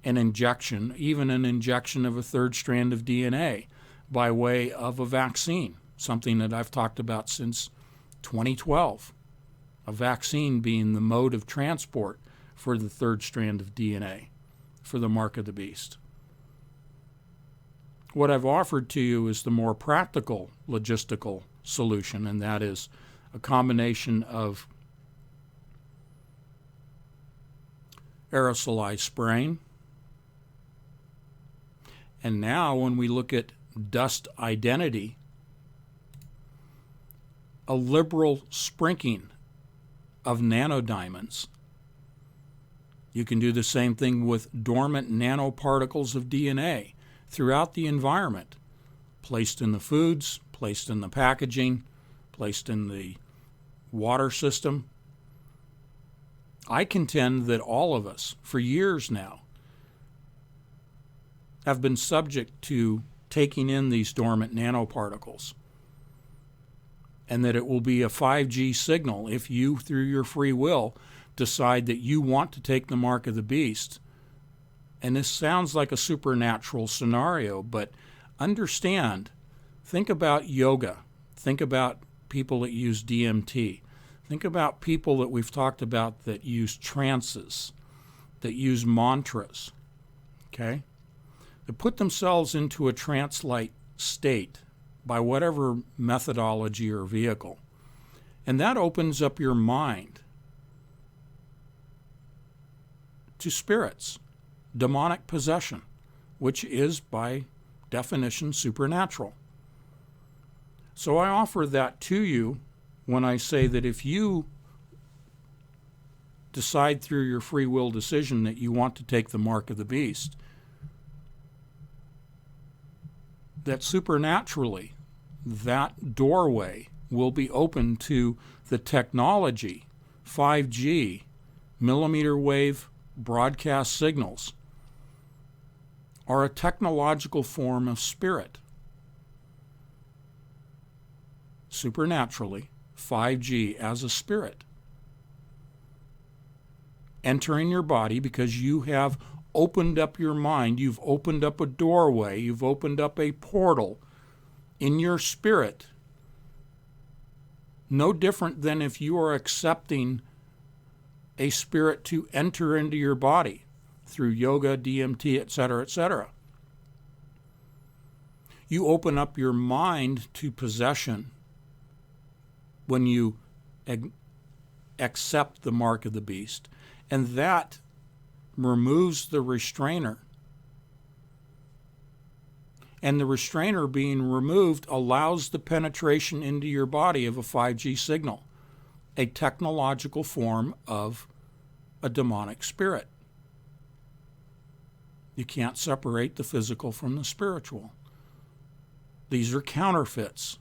an injection, even an injection of a third strand of DNA by way of a vaccine, something that I've talked about since 2012, a vaccine being the mode of transport for the third strand of DNA, for the mark of the beast. What I've offered to you is the more practical logistical solution, and that is a combination of aerosolized spraying. And now when we look at dust identity, a liberal sprinkling of nanodiamonds. You can do the same thing with dormant nanoparticles of DNA throughout the environment, placed in the foods, placed in the packaging, placed in the water system. I contend that all of us, for years now, have been subject to taking in these dormant nanoparticles, and that it will be a 5G signal if you, through your free will, decide that you want to take the mark of the beast. And this sounds like a supernatural scenario, but understand, think about yoga, think about people that use DMT, think about people that we've talked about that use trances, that use mantras, okay? That put themselves into a trance-like state by whatever methodology or vehicle. And that opens up your mind to spirits, demonic possession, which is by definition supernatural. So I offer that to you when I say that if you decide through your free will decision that you want to take the mark of the beast, that supernaturally that doorway will be open to the technology, 5G, millimeter wave broadcast signals, are a technological form of spirit. Supernaturally, 5G as a spirit entering your body because you have opened up your mind, you've opened up a doorway, you've opened up a portal in your spirit, no different than if you are accepting a spirit to enter into your body through yoga, DMT, etc., etc. You open up your mind to possession when you accept the mark of the beast. And that removes the restrainer. And the restrainer being removed allows the penetration into your body of a 5G signal, a technological form of a demonic spirit. You can't separate the physical from the spiritual. These are counterfeits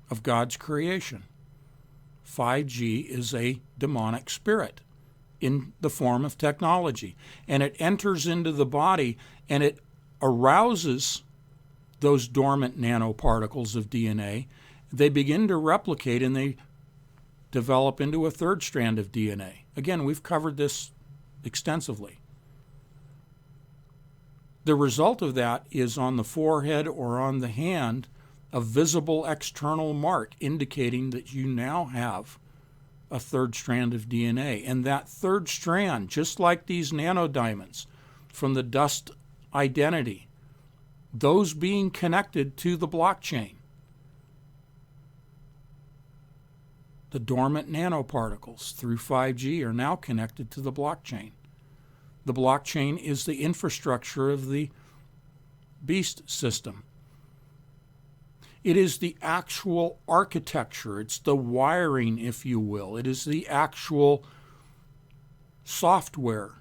of God's creation. 5G is a demonic spirit in the form of technology, and it enters into the body and it arouses those dormant nanoparticles of DNA. They begin to replicate and they develop into a third strand of DNA. Again, we've covered this extensively. The result of that is on the forehead or on the hand a visible external mark indicating that you now have a third strand of DNA. And that third strand, just like these nanodiamonds from the dust identity, those being connected to the blockchain, the dormant nanoparticles through 5G are now connected to the blockchain. The blockchain is the infrastructure of the beast system. It is the actual architecture. It's the wiring, if you will. It is the actual software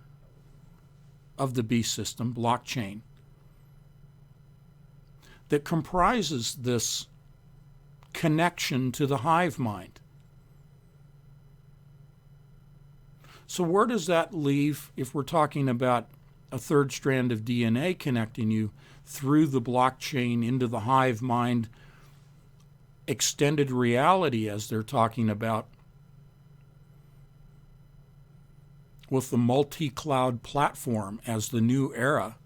of the beast system, blockchain, that comprises this connection to the hive mind. So where does that leave if we're talking about a third strand of DNA connecting you through the blockchain into the hive mind, extended reality as they're talking about, with the multi-cloud platform as the new era?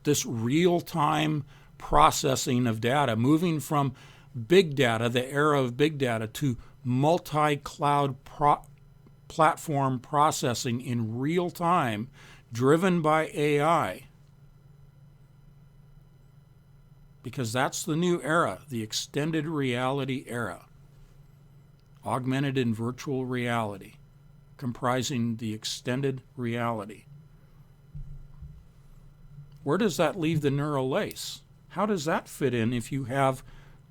This real-time processing of data, moving from big data, the era of big data, to multi-cloud platform processing in real time, driven by AI. Because that's the new era, the extended reality era. Augmented and virtual reality, comprising the extended reality. Where does that leave the neural lace? How does that fit in if you have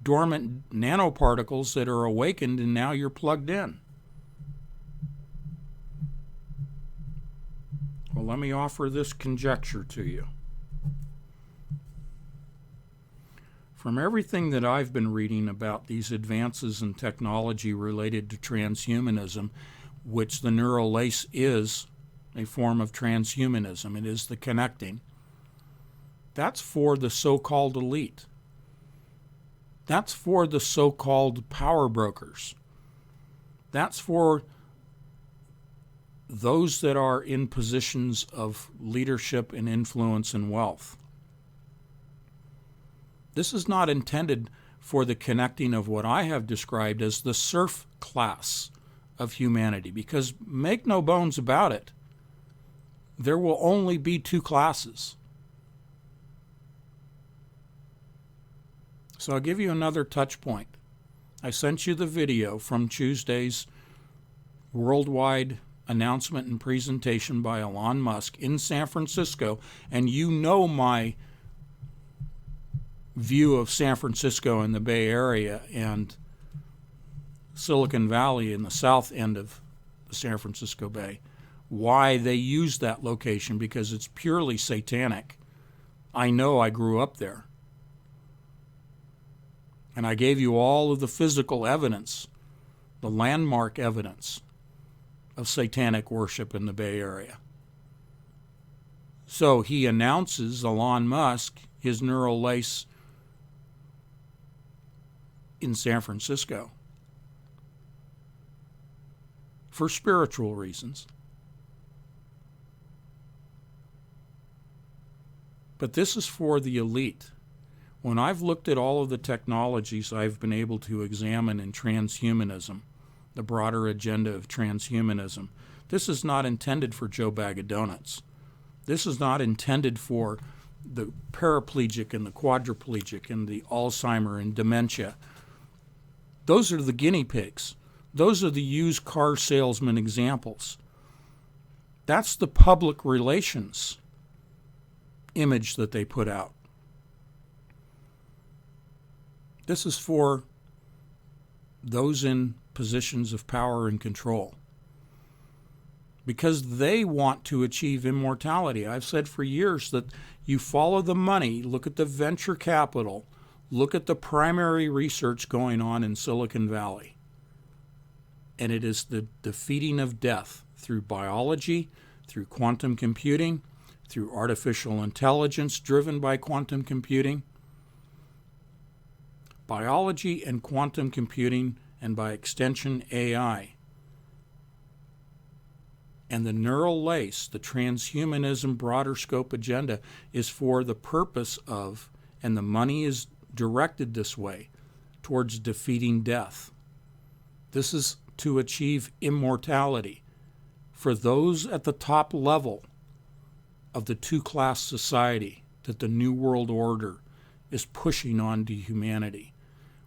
dormant nanoparticles that are awakened and now you're plugged in? Well, let me offer this conjecture to you. From everything that I've been reading about these advances in technology related to transhumanism, which the neural lace is a form of transhumanism, it is the connecting, that's for the so-called elite. That's for the so-called power brokers. That's for those that are in positions of leadership and influence and wealth. This is not intended for the connecting of what I have described as the serf class of humanity, because make no bones about it, there will only be two classes. So I'll give you another touch point. I sent you the video from Tuesday's worldwide announcement and presentation by Elon Musk in San Francisco, and you know my view of San Francisco and the Bay Area and Silicon Valley in the south end of the San Francisco Bay. Why they use that location, because it's purely satanic. I know, I grew up there. And I gave you all of the physical evidence, the landmark evidence of satanic worship in the Bay Area. So he announces, Elon Musk, his neural lace in San Francisco for spiritual reasons. But this is for the elite. When I've looked at all of the technologies I've been able to examine in transhumanism, the broader agenda of transhumanism, this is not intended for Joe Bag of Donuts. This is not intended for the paraplegic and the quadriplegic and the Alzheimer and dementia. Those are the guinea pigs. Those are the used car salesman examples. That's the public relations image that they put out. This is for those in positions of power and control, because they want to achieve immortality. I've said for years that you follow the money, look at the venture capital, look at the primary research going on in Silicon Valley, and it is the defeating of death through biology, through quantum computing, through artificial intelligence driven by quantum computing. Biology and quantum computing, and by extension AI. And the neural lace, the transhumanism broader scope agenda, is for the purpose of, and the money is directed this way, towards defeating death. This is to achieve immortality for those at the top level of the two-class society that the New World Order is pushing on to humanity.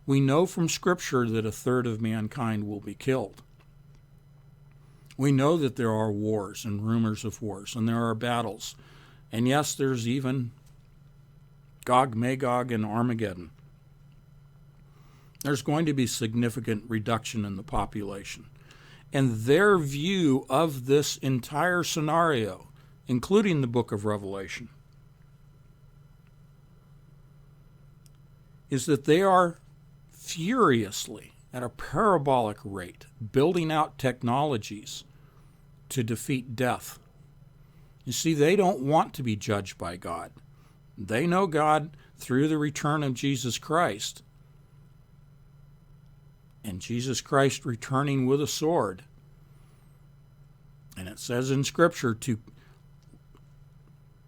We know from Scripture that a third of mankind will be killed. We know that there are wars and rumors of wars, and there are battles. And yes, there's even Gog, Magog, and Armageddon. There's going to be significant reduction in the population. And their view of this entire scenario, including the book of Revelation, is that they are furiously, at a parabolic rate, building out technologies to defeat death. You see, they don't want to be judged by God. They know God through the return of Jesus Christ. And Jesus Christ returning with a sword. And it says in Scripture to,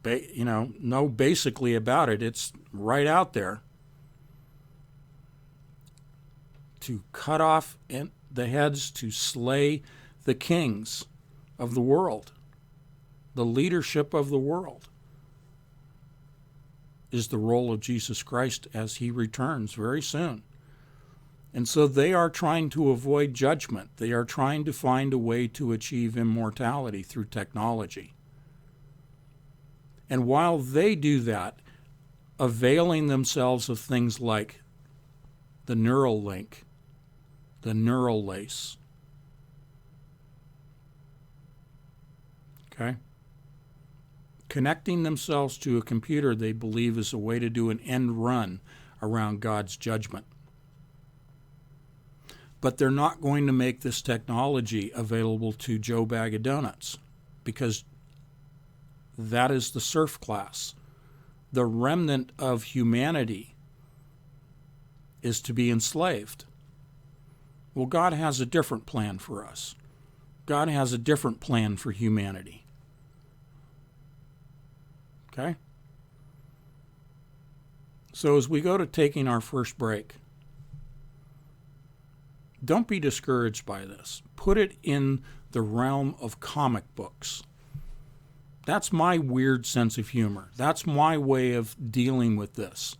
know basically about it. It's right out there. To cut off the heads, to slay the kings of the world. The leadership of the world is the role of Jesus Christ as he returns very soon. And so they are trying to avoid judgment. They are trying to find a way to achieve immortality through technology. And while they do that, availing themselves of things like the neural link, the neural lace. Okay? Connecting themselves to a computer they believe is a way to do an end run around God's judgment. But they're not going to make this technology available to Joe Bag of Donuts, because that is the serf class. The remnant of humanity is to be enslaved. Well, God has a different plan for us. God has a different plan for humanity. Okay? So as we go to taking our first break, don't be discouraged by this. Put it in the realm of comic books. That's my weird sense of humor. That's my way of dealing with this.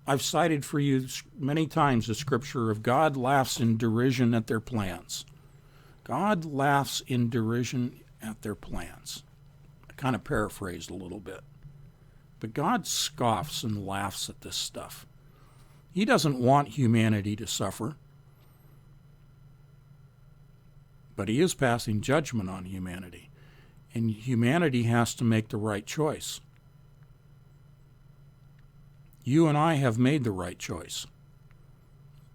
I've cited for you many times the scripture of God laughs in derision at their plans. God laughs in derision at their plans. I kind of paraphrased a little bit. But God scoffs and laughs at this stuff. He doesn't want humanity to suffer. But he is passing judgment on humanity. And humanity has to make the right choice. You and I have made the right choice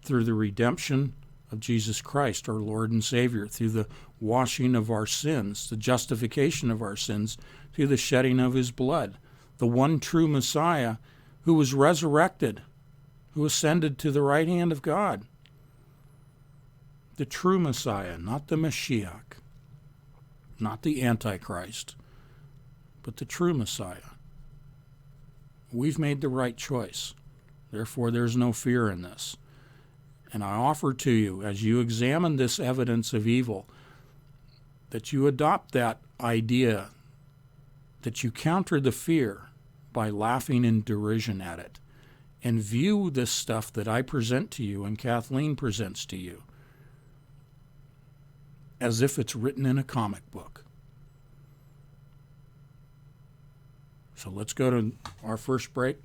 through the redemption of Jesus Christ, our Lord and Savior, through the washing of our sins, the justification of our sins, through the shedding of his blood, the one true Messiah who was resurrected, who ascended to the right hand of God. The true Messiah, not the Mashiach, not the Antichrist, but the true Messiah. We've made the right choice. Therefore, there's no fear in this. And I offer to you, as you examine this evidence of evil, that you adopt that idea, that you counter the fear by laughing in derision at it, and view this stuff that I present to you and Kathleen presents to you as if it's written in a comic book. So let's go to our first break.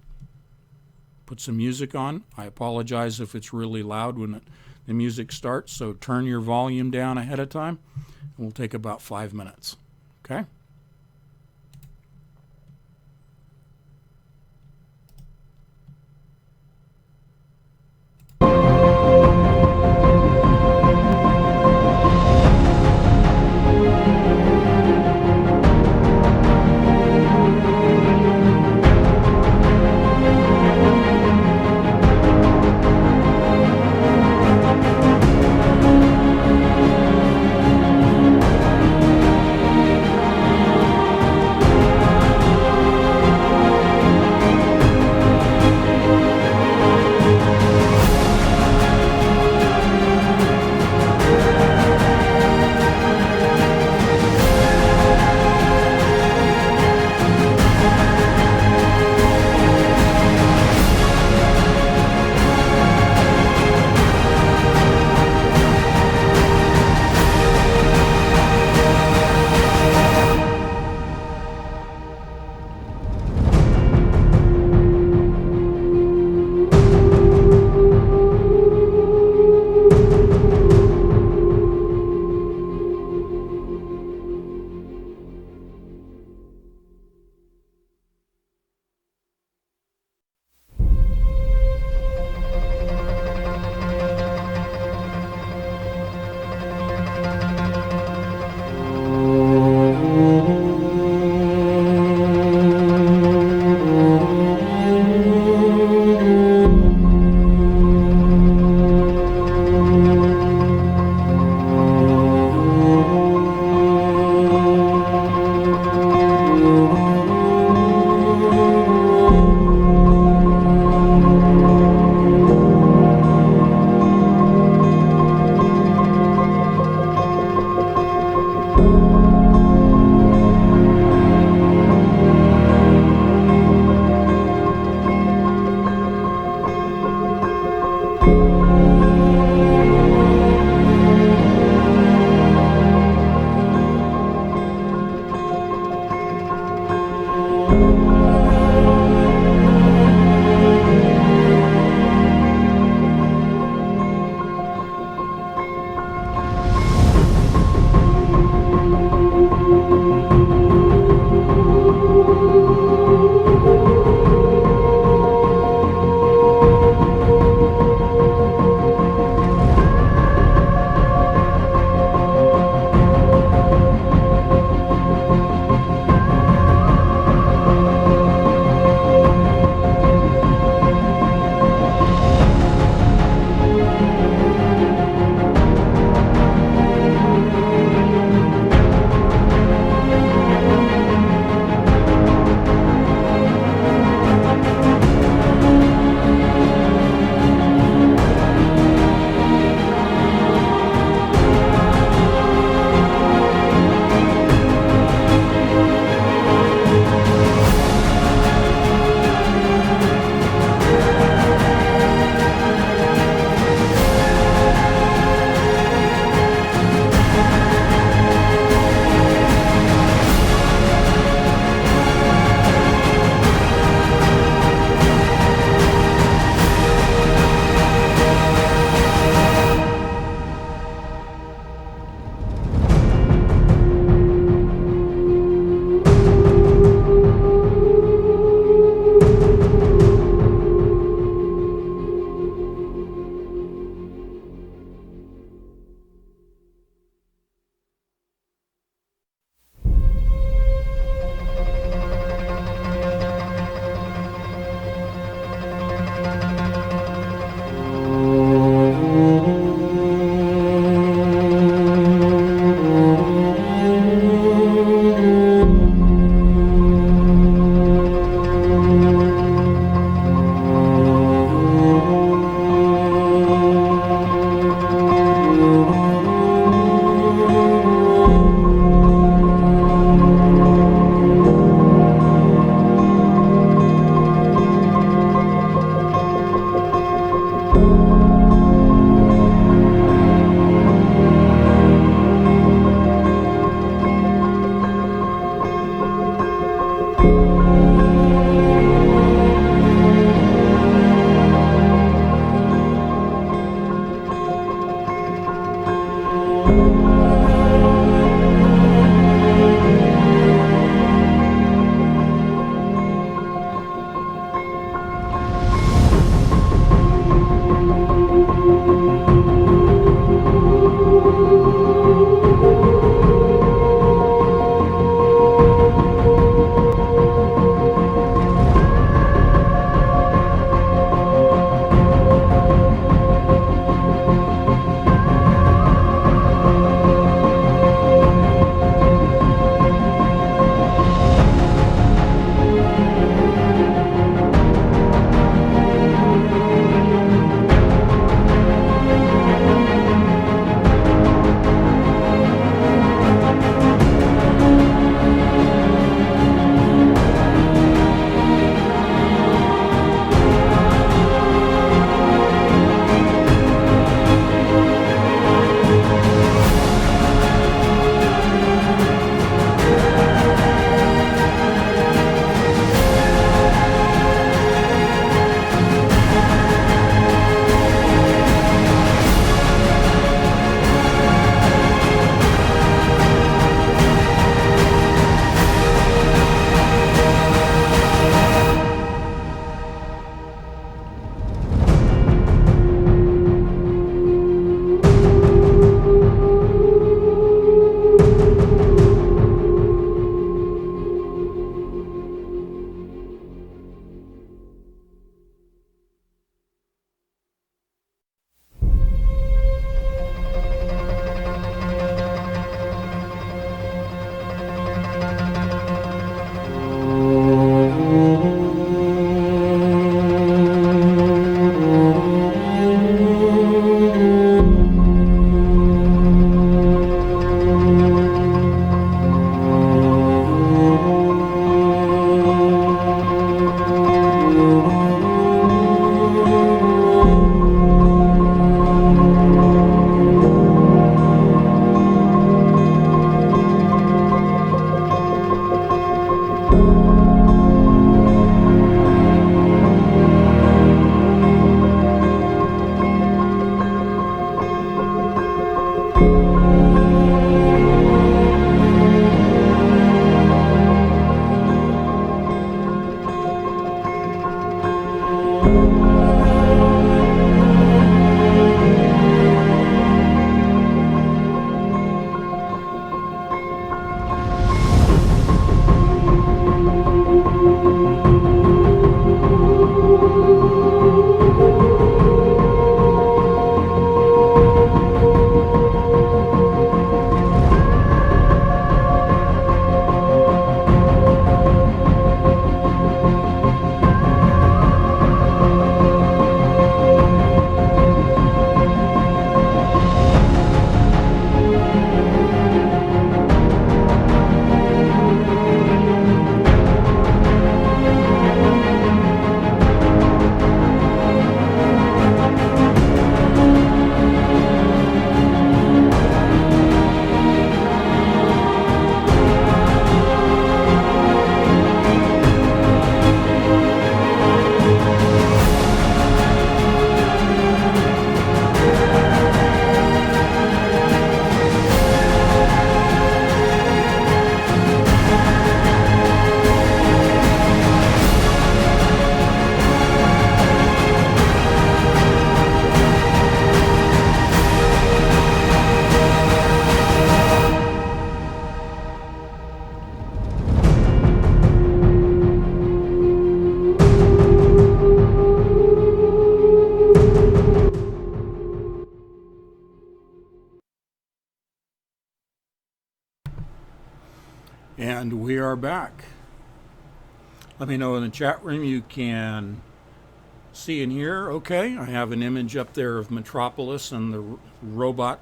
Put some music on. I apologize if it's really loud when the music starts, so turn your volume down ahead of time. And we'll take about 5 minutes. Okay? And we are back. Let me know in the chat room you can see and hear. Okay, I have an image up there of Metropolis and the robot,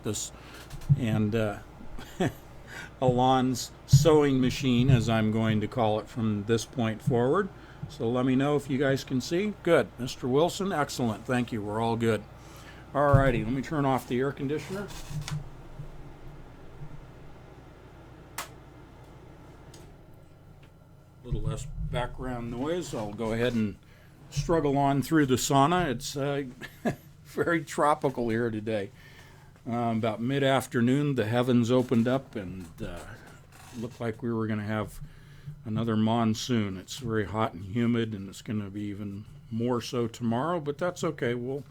and Alon's sewing machine, as I'm going to call it from this point forward. So let me know if you guys can see. Good. Mr. Wilson, excellent. Thank you. We're all good. All righty, let me turn off the air conditioner. A little less background noise. I'll go ahead and struggle on through the sauna. It's very tropical here today. About mid-afternoon, the heavens opened up and looked like we were going to have another monsoon. It's very hot and humid, and it's going to be even more so tomorrow, but that's okay. We'll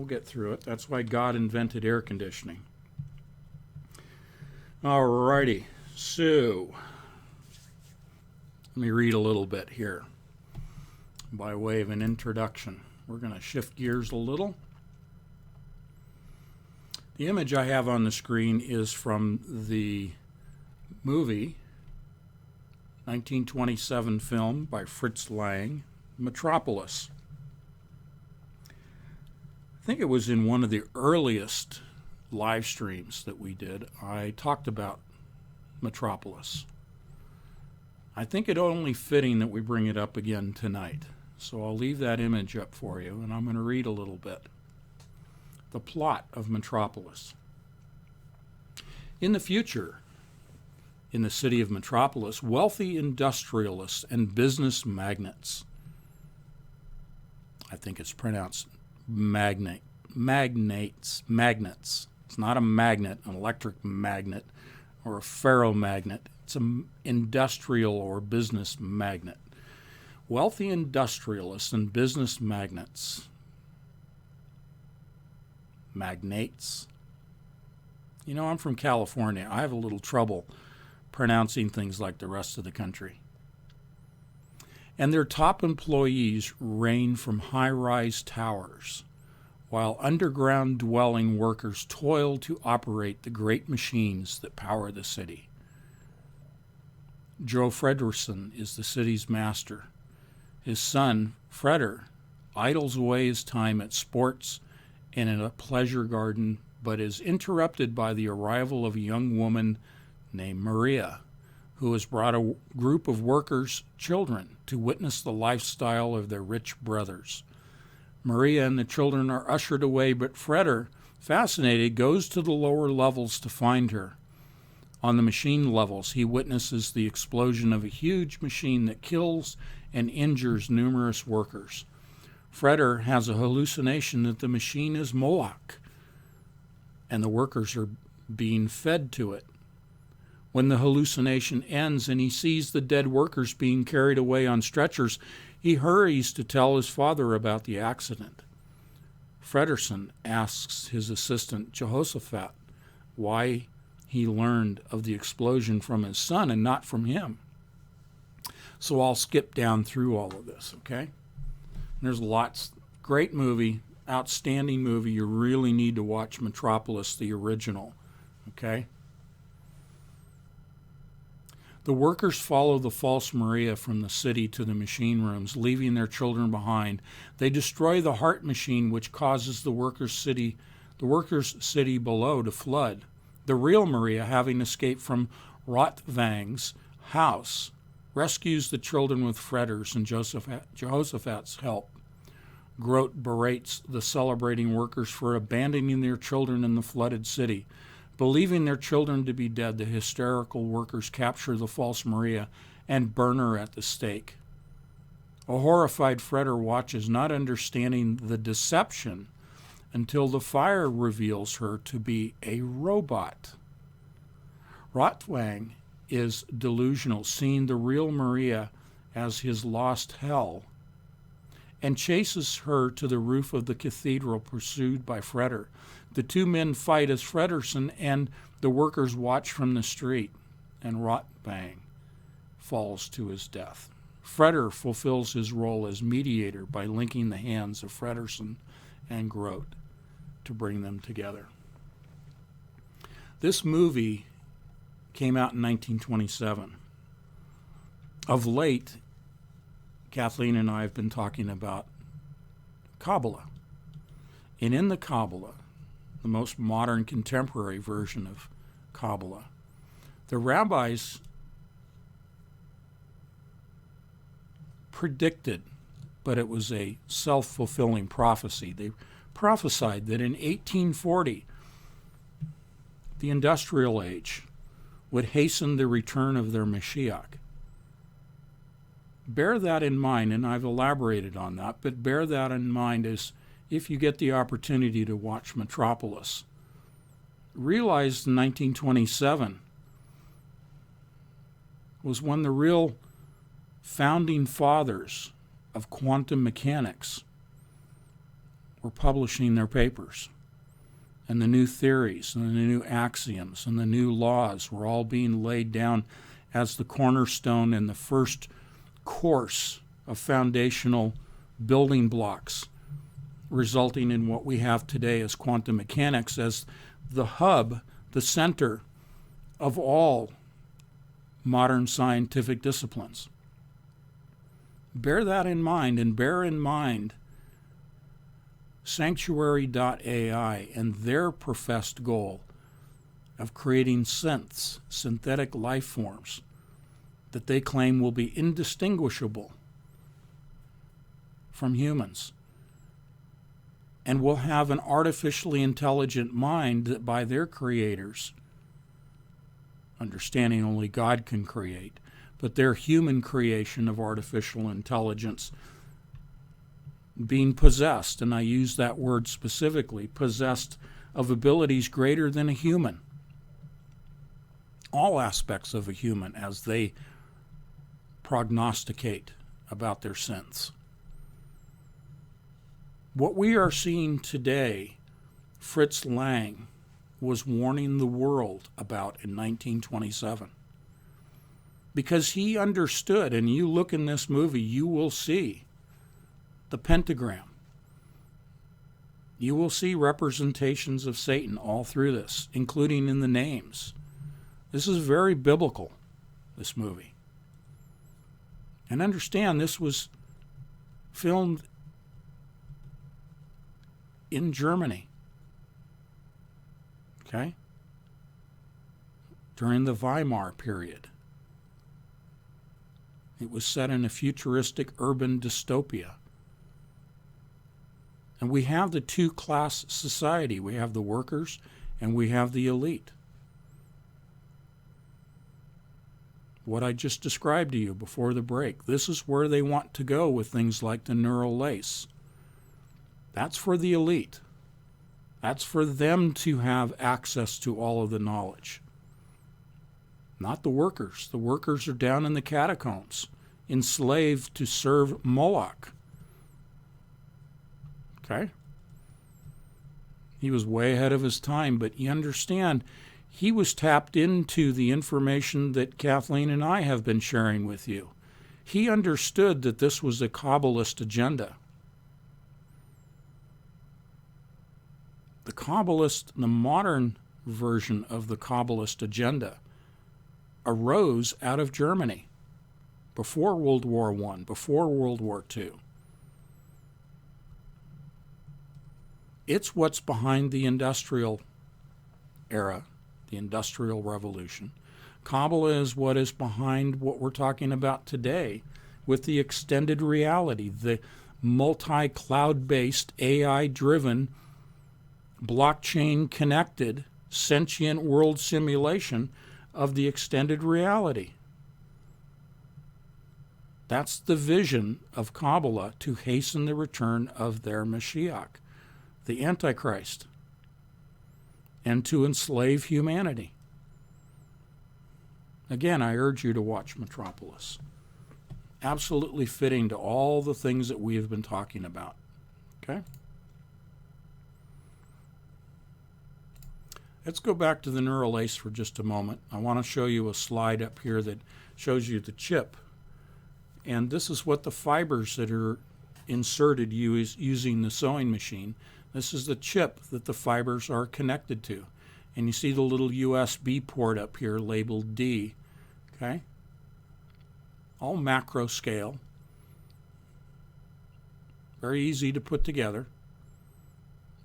get through it. That's why God invented air conditioning. All righty. So let me read a little bit here by way of an introduction. We're going to shift gears a little. The image I have on the screen is from the movie 1927 film by Fritz Lang, Metropolis. I think it was in one of the earliest live streams that we did. I talked about Metropolis. I think it only fitting that we bring it up again tonight. So I'll leave that image up for you, and I'm going to read a little bit. The plot of Metropolis. In the future, in the city of Metropolis, wealthy industrialists and business magnates, I think it's pronounced magnates. It's not a magnet, an electric magnet, or a ferromagnet. It's an industrial or business magnet. Wealthy industrialists and business magnates. Magnates. You know, I'm from California. I have a little trouble pronouncing things like the rest of the country. And their top employees reign from high-rise towers, while underground dwelling workers toil to operate the great machines that power the city. Joe Fredersen is the city's master. His son, Freder, idles away his time at sports and in a pleasure garden, but is interrupted by the arrival of a young woman named Maria, who has brought a group of workers' children to witness the lifestyle of their rich brothers. Maria and the children are ushered away, but Freder, fascinated, goes to the lower levels to find her. On the machine levels, he witnesses the explosion of a huge machine that kills and injures numerous workers. Freder has a hallucination that the machine is Moloch, and the workers are being fed to it. When the hallucination ends and he sees the dead workers being carried away on stretchers, He hurries to tell his father about the accident. Fredersen asks his assistant Jehoshaphat why he learned of the explosion from his son and not from him. So I'll skip down through all of this, okay? And there's lots. Great movie, outstanding movie. You really need to watch Metropolis, the original, okay? The workers follow the false Maria from the city to the machine rooms, leaving their children behind. They destroy the heart machine, which causes the workers' city below to flood. The real Maria, having escaped from Rotvang's house, rescues the children with Fredder's and Jehoshaphat's help. Grote berates the celebrating workers for abandoning their children in the flooded city. Believing their children to be dead, the hysterical workers capture the false Maria and burn her at the stake. A horrified Freder watches, not understanding the deception, until the fire reveals her to be a robot. Rotwang is delusional, seeing the real Maria as his lost hell, and chases her to the roof of the cathedral, pursued by Freder. The two men fight as Fredersen and the workers watch from the street, and Rotwang falls to his death. Freder fulfills his role as mediator by linking the hands of Fredersen and Grote to bring them together. This movie came out in 1927. Of late, Kathleen and I have been talking about Kabbalah. And in the Kabbalah, the most modern contemporary version of Kabbalah, the rabbis predicted, but it was a self-fulfilling prophecy. They prophesied that in 1840, the industrial age would hasten the return of their Mashiach. Bear that in mind, and I've elaborated on that, but bear that in mind as if you get the opportunity to watch Metropolis. Realize in 1927 was when the real founding fathers of quantum mechanics were publishing their papers, and the new theories and the new axioms and the new laws were all being laid down as the cornerstone and the first course of foundational building blocks, resulting in what we have today as quantum mechanics as the hub, the center of all modern scientific disciplines. Bear that in mind, and bear in mind Sanctuary.ai and their professed goal of creating synths, synthetic life forms, that they claim will be indistinguishable from humans and will have an artificially intelligent mind that by their creators, understanding only God can create, but their human creation of artificial intelligence being possessed, and I use that word specifically, possessed of abilities greater than a human. All aspects of a human as they prognosticate about their sins. What we are seeing today, Fritz Lang was warning the world about in 1927. Because he understood, and you look in this movie, you will see the pentagram. You will see representations of Satan all through this, including in the names. This is very biblical, this movie. And understand, this was filmed in Germany. Okay? During the Weimar period. It was set in a futuristic urban dystopia. And we have the two-class society. We have the workers and we have the elite. What I just described to you before the break, this is where they want to go with things like the neural lace. That's for the elite. That's for them to have access to all of the knowledge. Not the workers. The workers are down in the catacombs enslaved to serve Moloch. Okay? He was way ahead of his time, but you understand, he was tapped into the information that Kathleen and I have been sharing with you. He understood that this was a Kabbalist agenda. The Kabbalist, the modern version of the Kabbalist agenda, arose out of Germany before World War I, before World War II. It's what's behind the industrial era, the Industrial Revolution. Kabbalah is what is behind what we're talking about today with the extended reality, the multi-cloud-based, AI-driven, blockchain-connected, sentient world simulation of the extended reality. That's the vision of Kabbalah to hasten the return of their Mashiach, the Antichrist, and to enslave humanity. Again, I urge you to watch Metropolis. Absolutely fitting to all the things that we have been talking about. Okay? Let's go back to the neural lace for just a moment. I want to show you a slide up here that shows you the chip. And this is what the fibers that are inserted using the sewing machine. This is the chip that the fibers are connected to. And you see the little USB port up here labeled D. Okay? All macro scale. Very easy to put together.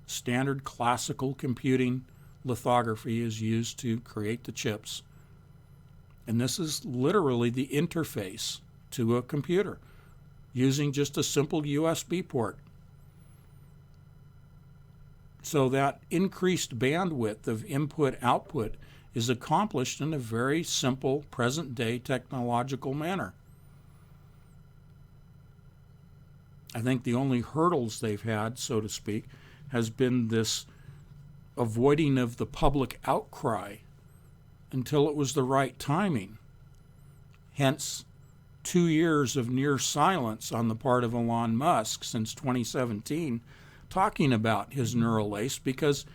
Standard classical computing lithography is used to create the chips. And this is literally the interface to a computer using just a simple USB port. So that increased bandwidth of input-output is accomplished in a very simple present-day technological manner. I think the only hurdles they've had, so to speak, has been this avoiding of the public outcry until it was the right timing. Hence, 2 years of near silence on the part of Elon Musk since 2017 talking about his neural lace, because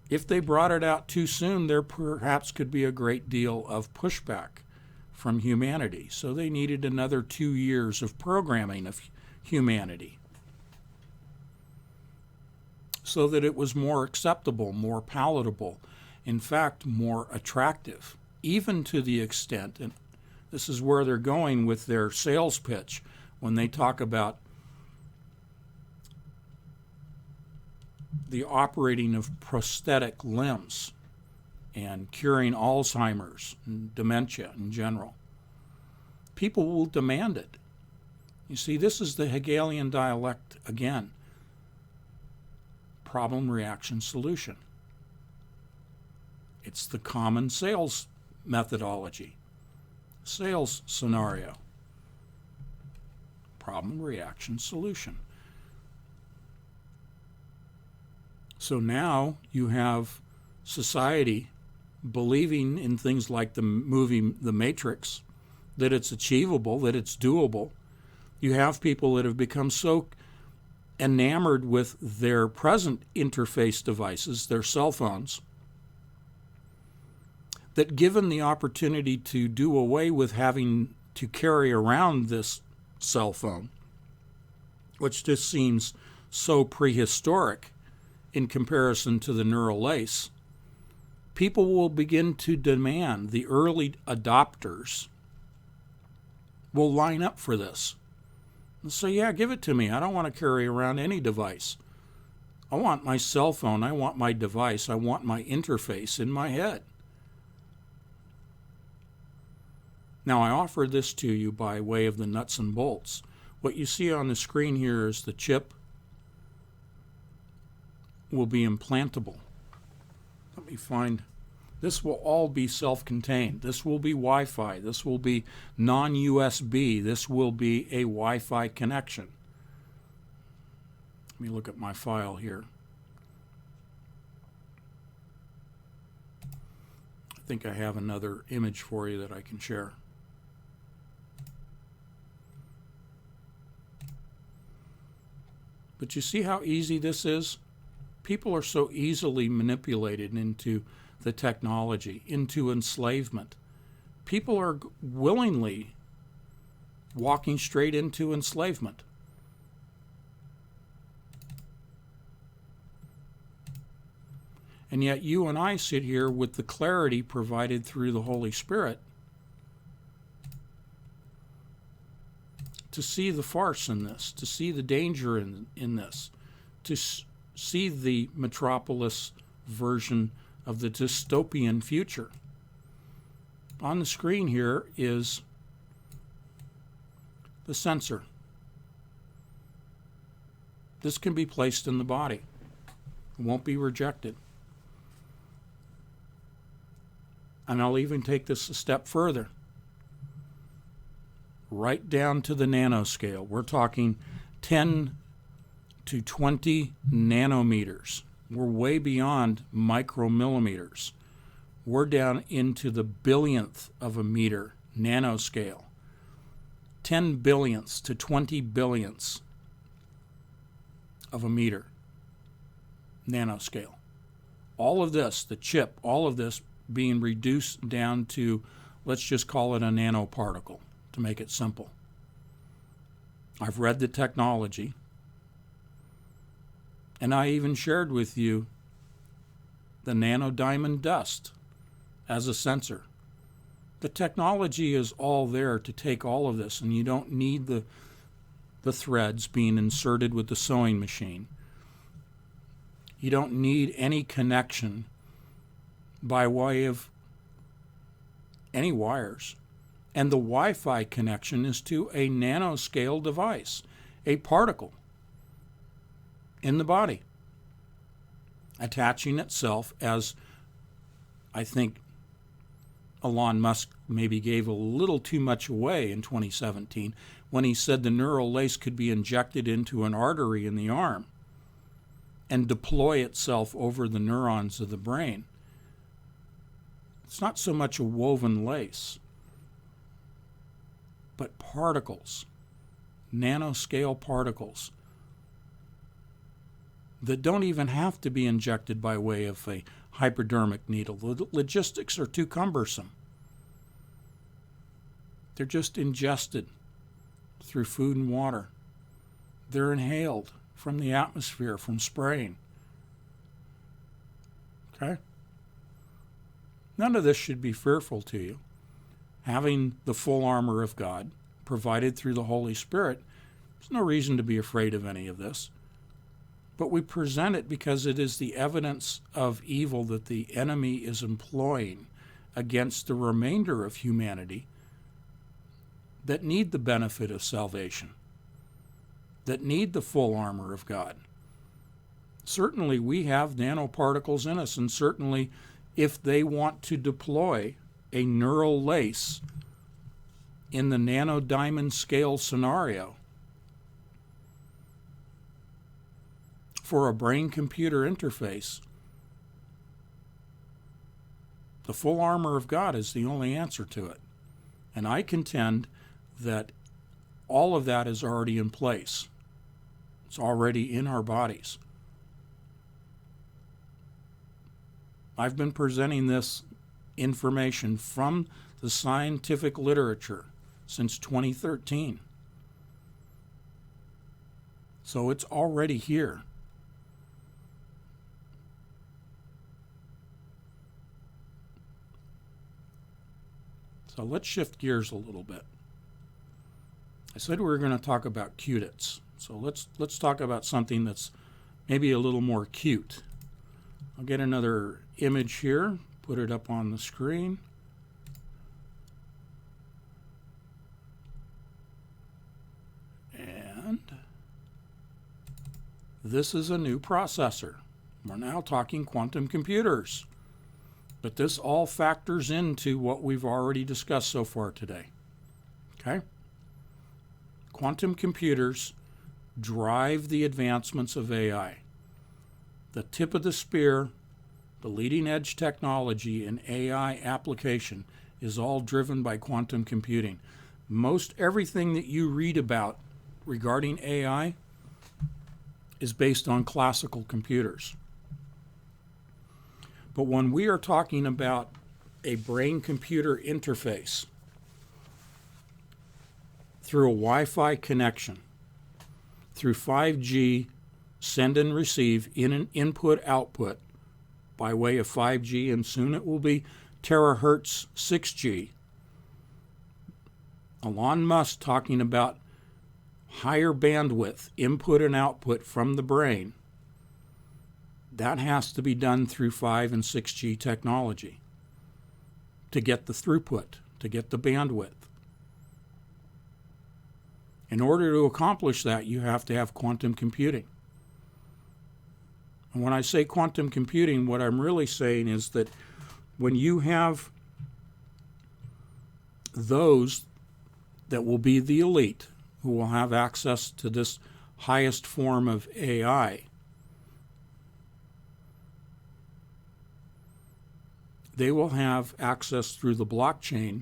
if they brought it out too soon, there perhaps could be a great deal of pushback from humanity. So they needed another 2 years of programming of humanity so that it was more acceptable, more palatable, in fact, more attractive, even to the extent, and this is where they're going with their sales pitch when they talk about the operating of prosthetic limbs and curing Alzheimer's and dementia in general. People will demand it. You see, this is the Hegelian dialect again. Problem, reaction, solution. It's the common sales methodology. Sales scenario. Problem, reaction, solution. So now you have society believing in things like the movie The Matrix, that it's achievable, that it's doable. You have people that have become so enamored with their present interface devices, their cell phones, that given the opportunity to do away with having to carry around this cell phone, which just seems so prehistoric in comparison to the neural lace, people will begin to demand, the early adopters will line up for this. And say, yeah, give it to me. I don't want to carry around any device. I want my cell phone. I want my device. I want my interface in my head. Now, I offer this to you by way of the nuts and bolts. What you see on the screen here is the chip will be implantable. Let me find. This will all be self-contained. This will be Wi-Fi. This will be non-USB. This will be a Wi-Fi connection. Let me look at my file here. I think I have another image for you that I can share. But you see how easy this is? People are so easily manipulated into the technology, into enslavement. People are willingly walking straight into enslavement. And yet you and I sit here with the clarity provided through the Holy Spirit to see the farce in this, to see the danger in this, to see the metropolis version of the dystopian future. On the screen here is the sensor. This can be placed in the body. It won't be rejected. And I'll even take this a step further. Right down to the nanoscale. We're talking 10 to 20 nanometers. We're way beyond micromillimeters. We're down into the billionth of a meter nanoscale. 10 billionths to 20 billionths of a meter nanoscale. All of this, the chip, all of this being reduced down to, let's just call it a nanoparticle to make it simple. I've read the technology, and I even shared with you the nanodiamond dust as a sensor. The technology is all there to take all of this, and you don't need the threads being inserted with the sewing machine. You don't need any connection by way of any wires. And the Wi-Fi connection is to a nanoscale device, a particle in the body, attaching itself, as I think Elon Musk maybe gave a little too much away in 2017 when he said the neural lace could be injected into an artery in the arm and deploy itself over the neurons of the brain. It's not so much a woven lace, but particles, nanoscale particles that don't even have to be injected by way of a hypodermic needle. The logistics are too cumbersome. They're just ingested through food and water. They're inhaled from the atmosphere, from spraying. Okay? None of this should be fearful to you. Having the full armor of God provided through the Holy Spirit, there's no reason to be afraid of any of this. But we present it because it is the evidence of evil that the enemy is employing against the remainder of humanity that need the benefit of salvation, that need the full armor of God. Certainly we have nanoparticles in us, and certainly if they want to deploy a neural lace in the nanodiamond scale scenario for a brain-computer interface, the full armor of God is the only answer to it. And I contend that all of that is already in place. It's already in our bodies. I've been presenting this information from the scientific literature since 2013. So it's already here. So let's shift gears a little bit. I said we were going to talk about cutits. So let's talk about something that's maybe a little more cute. I'll get another image here, put it up on the screen. And this is a new processor. We're now talking quantum computers. But this all factors into what we've already discussed so far today. Okay? Quantum computers drive the advancements of AI. The tip of the spear, the leading edge technology in AI application is all driven by quantum computing. Most everything that you read about regarding AI is based on classical computers. But when we are talking about a brain-computer interface through a Wi-Fi connection, through 5G send and receive in an input-output by way of 5G, and soon it will be terahertz 6G. Elon Musk talking about higher bandwidth input and output from the brain. That has to be done through 5 and 6G technology to get the throughput, to get the bandwidth. In order to accomplish that, you have to have quantum computing. And when I say quantum computing, what I'm really saying is that when you have those that will be the elite, who will have access to this highest form of AI, they will have access through the blockchain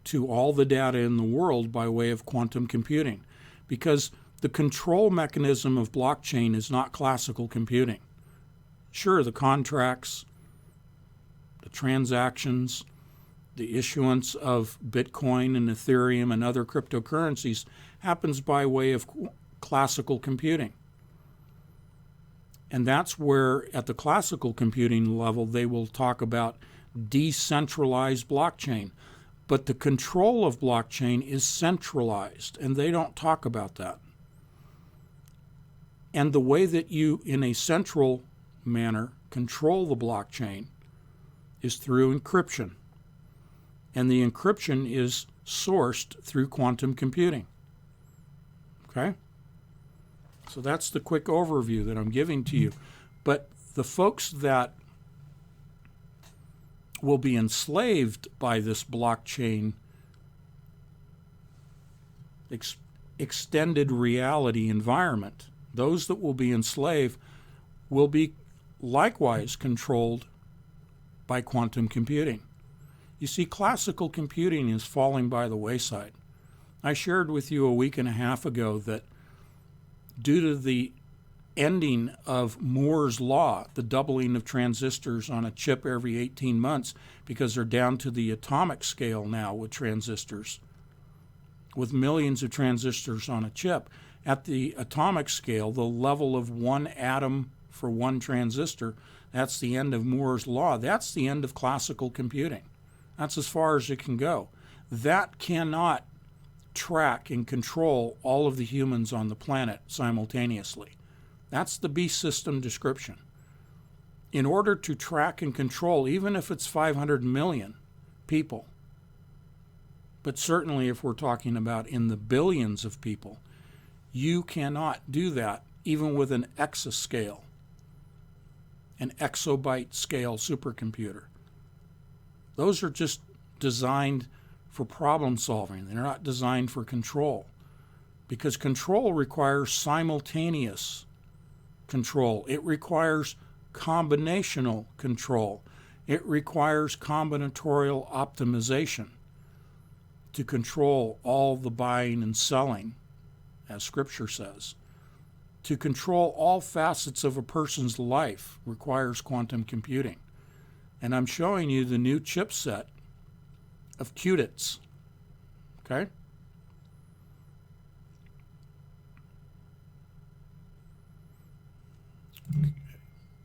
to all the data in the world by way of quantum computing, because the control mechanism of blockchain is not classical computing. Sure, the contracts, the transactions, the issuance of Bitcoin and Ethereum and other cryptocurrencies happens by way of classical computing. And that's where, at the classical computing level, they will talk about decentralized blockchain. But the control of blockchain is centralized, and they don't talk about that. And the way that you, in a central manner, control the blockchain is through encryption. And the encryption is sourced through quantum computing. Okay? So that's the quick overview that I'm giving to you. But the folks that will be enslaved by this blockchain extended reality environment, those that will be enslaved will be likewise controlled by quantum computing. You see, classical computing is falling by the wayside. I shared with you a week and a half ago that due to the ending of Moore's law, the doubling of transistors on a chip every 18 months, because they're down to the atomic scale now with transistors, with millions of transistors on a chip. At the atomic scale, the level of one atom for one transistor, that's the end of Moore's law. That's the end of classical computing. That's as far as it can go. That cannot track and control all of the humans on the planet simultaneously. That's the beast system description. In order to track and control, even if it's 500 million people, but certainly if we're talking about in the billions of people, you cannot do that even with an exascale, an exabyte scale supercomputer. Those are just designed for problem solving. They're not designed for control, because control requires simultaneous control. It requires combinational control. It requires combinatorial optimization to control all the buying and selling, as Scripture says. To control all facets of a person's life requires quantum computing. And I'm showing you the new chipset of qubits. Okay?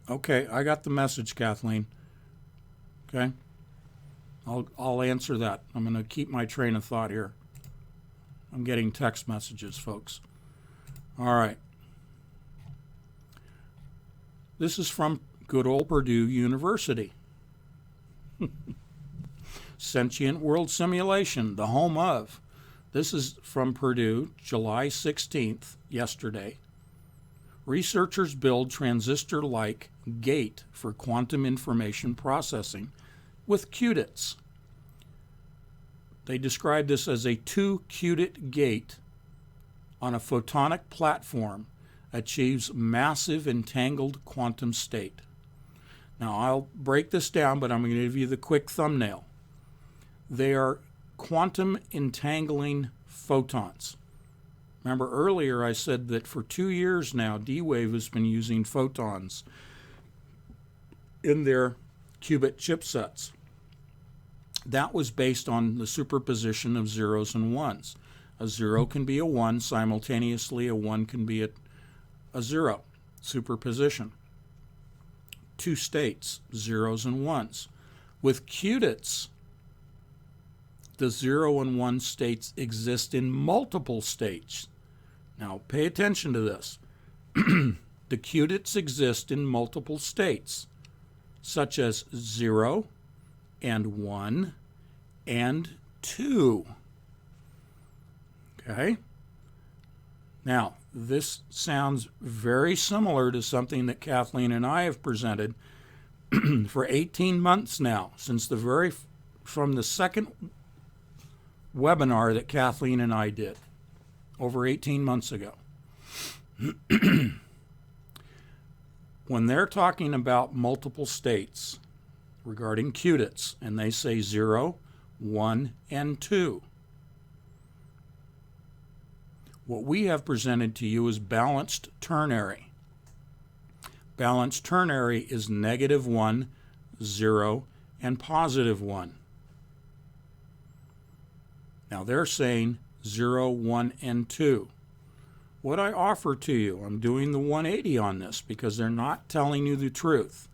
Okay, I got the message, Kathleen. Okay? I'll answer that. I'm going to keep my train of thought here. I'm getting text messages, folks. All right. This is from good old Purdue University. Sentient World Simulation, the home of. This is from Purdue, July 16th, yesterday. Researchers build transistor-like gate for quantum information processing with qubits. They describe this as a 2-qubit gate on a photonic platform achieves massive entangled quantum state. Now, I'll break this down, but I'm going to give you the quick thumbnail. They are quantum entangling photons. Remember earlier I said that for 2 years now, D-Wave has been using photons in their qubit chipsets. That was based on the superposition of zeros and ones. A 0 can be a 1 simultaneously, a 1 can be a 0. Superposition. 2 states, zeros and ones. With qubits, the 0 and 1 states exist in multiple states. Now, pay attention to this. The qubits exist in multiple states, such as 0 and 1 and 2. Okay? Now, this sounds very similar to something that Kathleen and I have presented for 18 months now, since from the second webinar that Kathleen and I did over 18 months ago. When they're talking about multiple states regarding qubits, and they say 0, 1, and 2, what we have presented to you is balanced ternary. Balanced ternary is -1, 0, and +1. Now they're saying 0, 1, and 2. What I offer to you, I'm doing the 180 on this because they're not telling you the truth.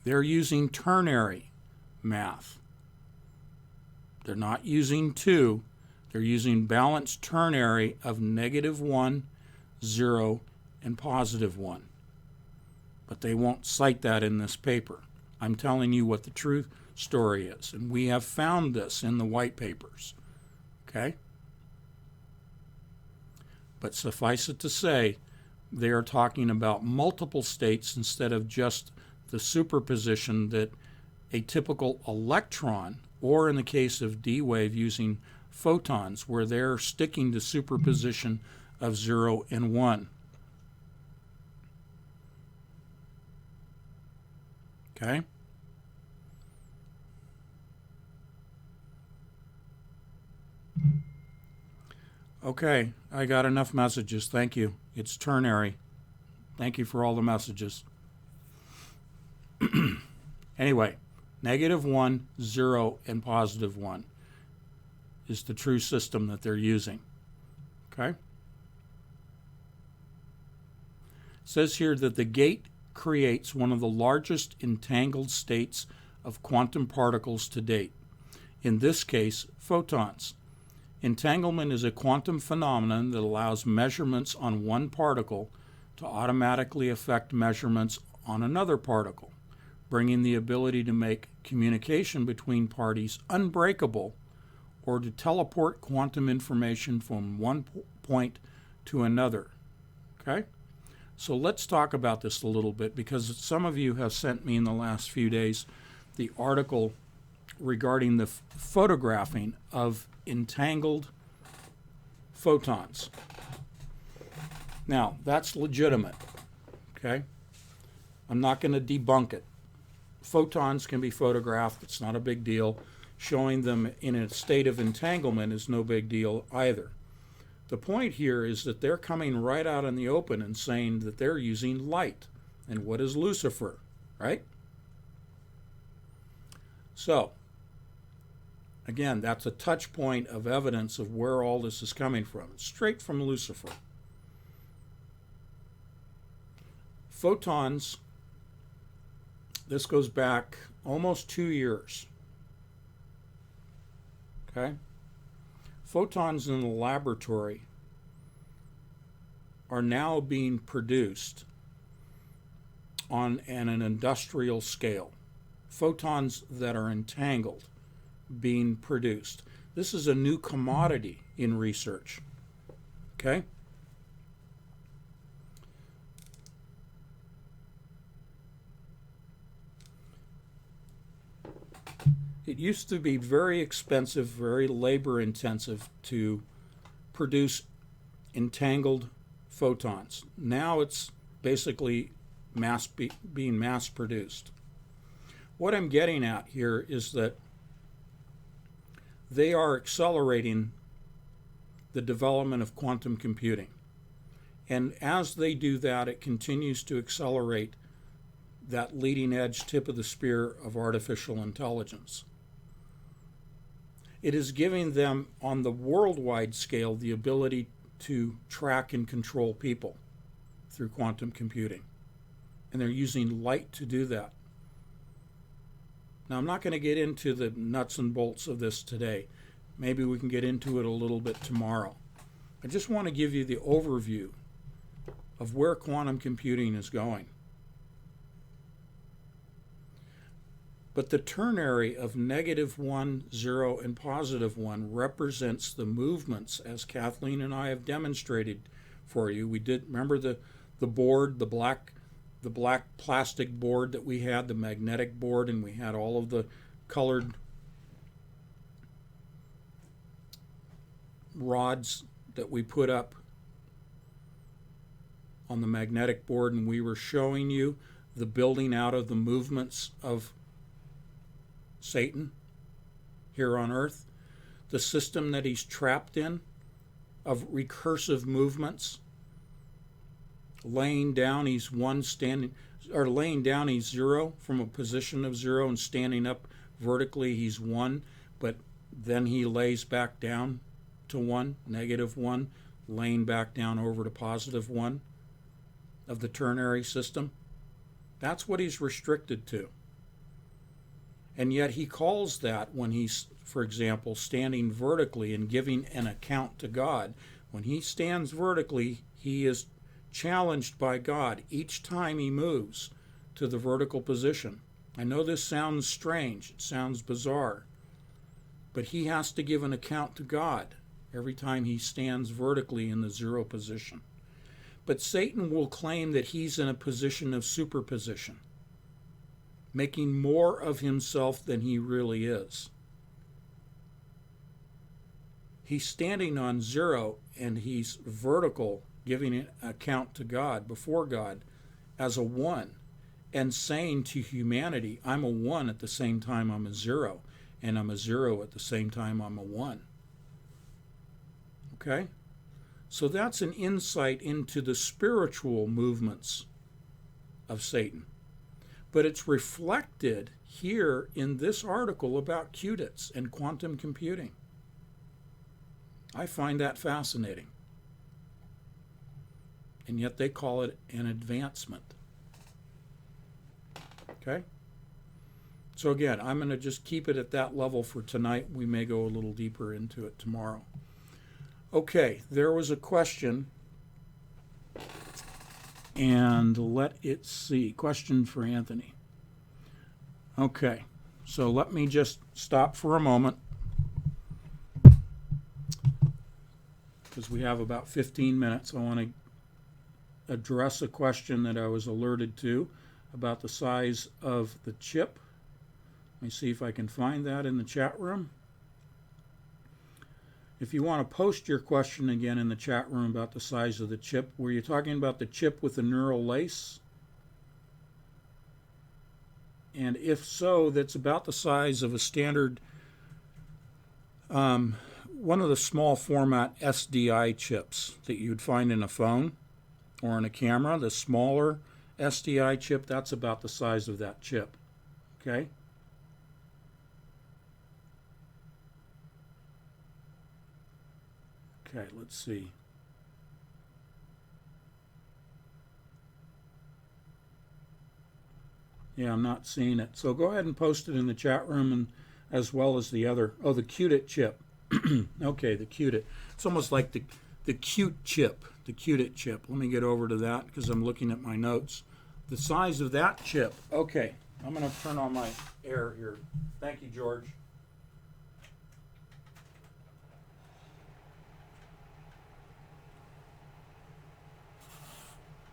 They're using ternary math. They're not using 2. They're using balanced ternary of -1, 0, and +1. But they won't cite that in this paper. I'm telling you what the true story is, and we have found this in the white papers. Okay? But suffice it to say, they are talking about multiple states instead of just the superposition that a typical electron, or in the case of D-Wave using photons, where they're sticking to superposition of 0 and 1. Okay? Okay, I got enough messages. Thank you. It's ternary. Thank you for all the messages. Anyway, -1, 0, and +1 is the true system that they're using. Okay? It says here that the gate creates one of the largest entangled states of quantum particles to date. In this case, photons. Entanglement is a quantum phenomenon that allows measurements on one particle to automatically affect measurements on another particle, bringing the ability to make communication between parties unbreakable or to teleport quantum information from one point to another. Okay? So let's talk about this a little bit, because some of you have sent me in the last few days the article regarding the photographing of entangled photons. Now, that's legitimate. Okay? I'm not going to debunk it. Photons can be photographed. It's not a big deal. Showing them in a state of entanglement is no big deal either. The point here is that they're coming right out in the open and saying that they're using light. And what is Lucifer, right? So, again, that's a touch point of evidence of where all this is coming from. It's straight from Lucifer. Photons, this goes back almost 2 years. Okay? Photons in the laboratory are now being produced on an industrial scale. Photons that are entangled being produced. This is a new commodity in research. Okay? It used to be very expensive, very labor intensive to produce entangled photons. Now it's basically being mass produced. What I'm getting at here is that they are accelerating the development of quantum computing. And as they do that, it continues to accelerate that leading edge tip of the spear of artificial intelligence. It is giving them, on the worldwide scale, the ability to track and control people through quantum computing. And they're using light to do that. Now, I'm not going to get into the nuts and bolts of this today. Maybe we can get into it a little bit tomorrow. I just want to give you the overview of where quantum computing is going. But the ternary of -1, 0, and +1 represents the movements, as Kathleen and I have demonstrated for you. We did, remember the board, the black plastic board that we had, the magnetic board, and we had all of the colored rods that we put up on the magnetic board, and we were showing you the building out of the movements of Satan here on earth, the system that he's trapped in of recursive movements. Laying down, he's 1, standing, or laying down, he's 0 from a position of 0, and standing up vertically, he's 1, but then he lays back down to 1, -1, laying back down over to +1 of the ternary system. That's what he's restricted to. And yet he calls that, when he's, for example, standing vertically and giving an account to God, when he stands vertically, he is challenged by God each time he moves to the vertical position. I know this sounds strange, it sounds bizarre, but he has to give an account to God every time he stands vertically in the 0 position. But Satan will claim that he's in a position of superposition, making more of himself than he really is. He's standing on 0 and he's vertical, giving an account to God, before God, as a 1, and saying to humanity, I'm a 1 at the same time I'm a 0, and I'm a 0 at the same time I'm a 1. Okay? So that's an insight into the spiritual movements of Satan. But it's reflected here in this article about qubits and quantum computing. I find that fascinating. And yet they call it an advancement. Okay? So again, I'm going to just keep it at that level for tonight. We may go a little deeper into it tomorrow. Okay, there was a question, and let it see. Question for Anthony. Okay, so let me just stop for a moment, because we have about 15 minutes. I want to address a question that I was alerted to about the size of the chip. Let me see if I can find that in the chat room. If you want to post your question again in the chat room about the size of the chip, were you talking about the chip with the neural lace? And if so, that's about the size of a standard, one of the small format SDI chips that you'd find in a phone or in a camera. The smaller SDI chip, that's about the size of that chip. Okay? Okay, let's see. Yeah, I'm not seeing it. So go ahead and post it in the chat room, and as well as the other. Oh, the QDIT chip. Okay, the QDIT. It's almost like the cute chip, the QDIT chip. Let me get over to that because I'm looking at my notes. The size of that chip. Okay, I'm going to turn on my air here. Thank you, George.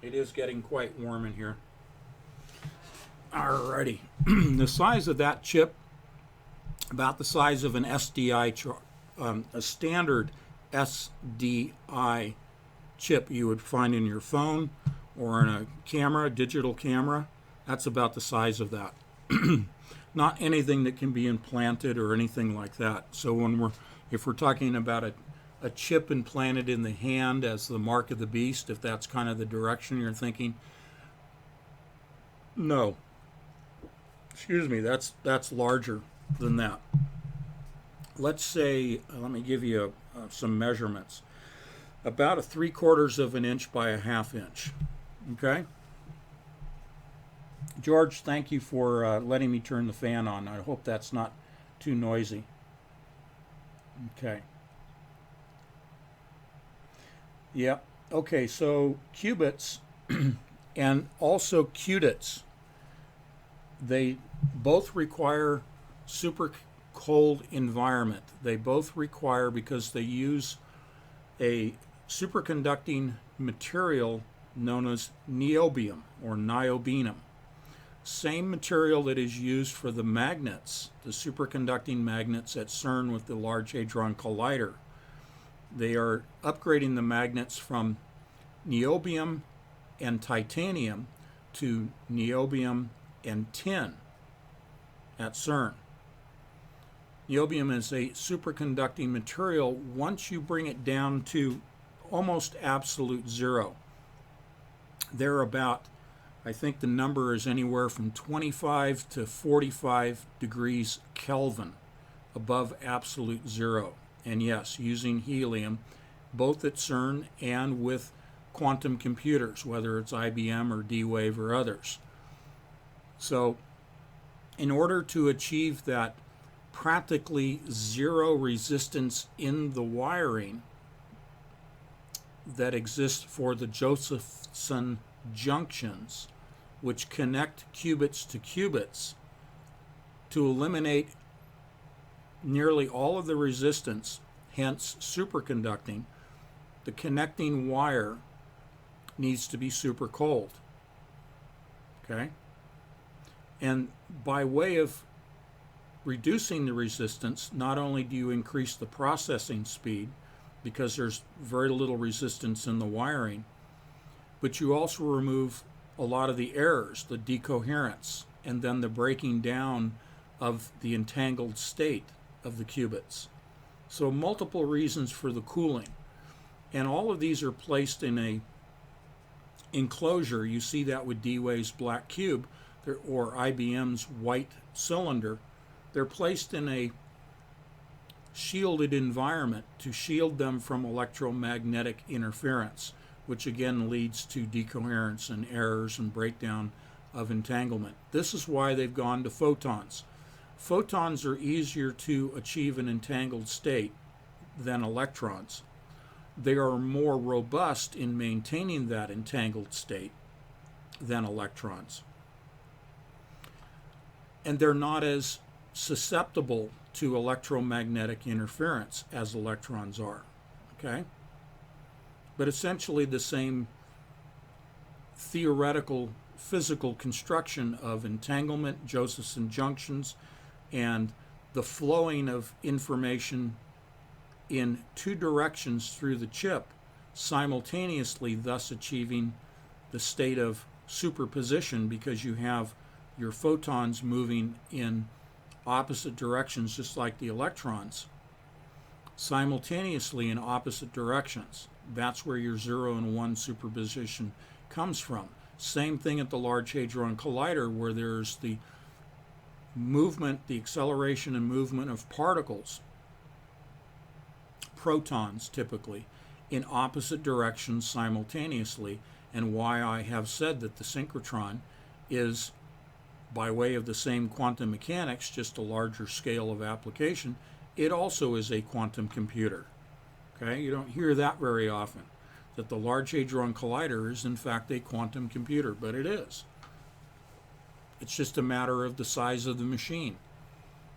It is getting quite warm in here. Alrighty. The size of that chip, about the size of an SDI, a standard SDI chip you would find in your phone or in a camera, digital camera. That's about the size of that. Not anything that can be implanted or anything like that. So if we're talking about a chip implanted in the hand as the mark of the beast, if that's kind of the direction you're thinking. No, excuse me, that's larger than that. Let's say, let me give you some measurements. About a 3/4 of an inch by a 1/2 inch. Okay? George, thank you for letting me turn the fan on. I hope that's not too noisy. Okay. Yeah. Okay, so qubits and also qudits, they both require super cold environment. They both require, because they use a superconducting material known as niobium or niobium. Same material that is used for the magnets, the superconducting magnets at CERN with the Large Hadron Collider. They are upgrading the magnets from niobium and titanium to niobium and tin at CERN. Niobium is a superconducting material once you bring it down to almost absolute zero. They're about, I think the number is anywhere from 25 to 45 degrees Kelvin above absolute zero. And yes, using helium, both at CERN and with quantum computers, whether it's IBM or D-Wave or others. So in order to achieve that practically zero resistance in the wiring that exists for the Josephson junctions, which connect qubits to qubits, to eliminate nearly all of the resistance, hence superconducting, the connecting wire needs to be super cold. Okay? And by way of reducing the resistance, not only do you increase the processing speed, because there's very little resistance in the wiring, but you also remove a lot of the errors, the decoherence, and then the breaking down of the entangled state of the qubits. So multiple reasons for the cooling. And all of these are placed in a enclosure. You see that with D-Wave's black cube or IBM's white cylinder. They're placed in a shielded environment to shield them from electromagnetic interference, which again leads to decoherence and errors and breakdown of entanglement. This is why they've gone to photons. Photons are easier to achieve an entangled state than electrons. They are more robust in maintaining that entangled state than electrons. And they're not as susceptible to electromagnetic interference as electrons are. Okay? But essentially the same theoretical physical construction of entanglement, Josephson junctions, and the flowing of information in two directions through the chip simultaneously, thus achieving the state of superposition, because you have your photons moving in opposite directions just like the electrons, simultaneously in opposite directions. That's where your 0 and 1 superposition comes from. Same thing at the Large Hadron Collider, where there's the movement, the acceleration and movement of particles, protons typically, in opposite directions simultaneously, and why I have said that the synchrotron is, by way of the same quantum mechanics, just a larger scale of application, it also is a quantum computer. Okay, you don't hear that very often, that the Large Hadron Collider is in fact a quantum computer, but it is. It's just a matter of the size of the machine.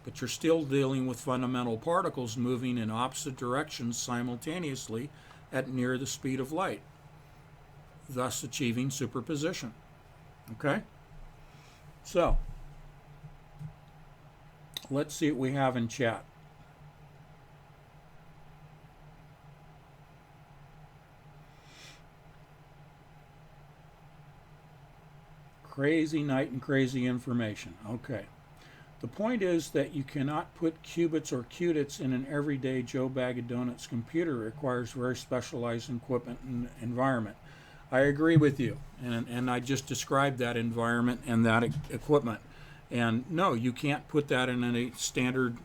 But you're still dealing with fundamental particles moving in opposite directions simultaneously at near the speed of light, thus achieving superposition. Okay? So, let's see what we have in chat. Crazy night and crazy information. Okay. The point is that you cannot put qubits or qubits in an everyday Joe Bag of Donuts computer. It requires very specialized equipment and environment. I agree with you, and I just described that environment and that equipment. And no, you can't put that in a standard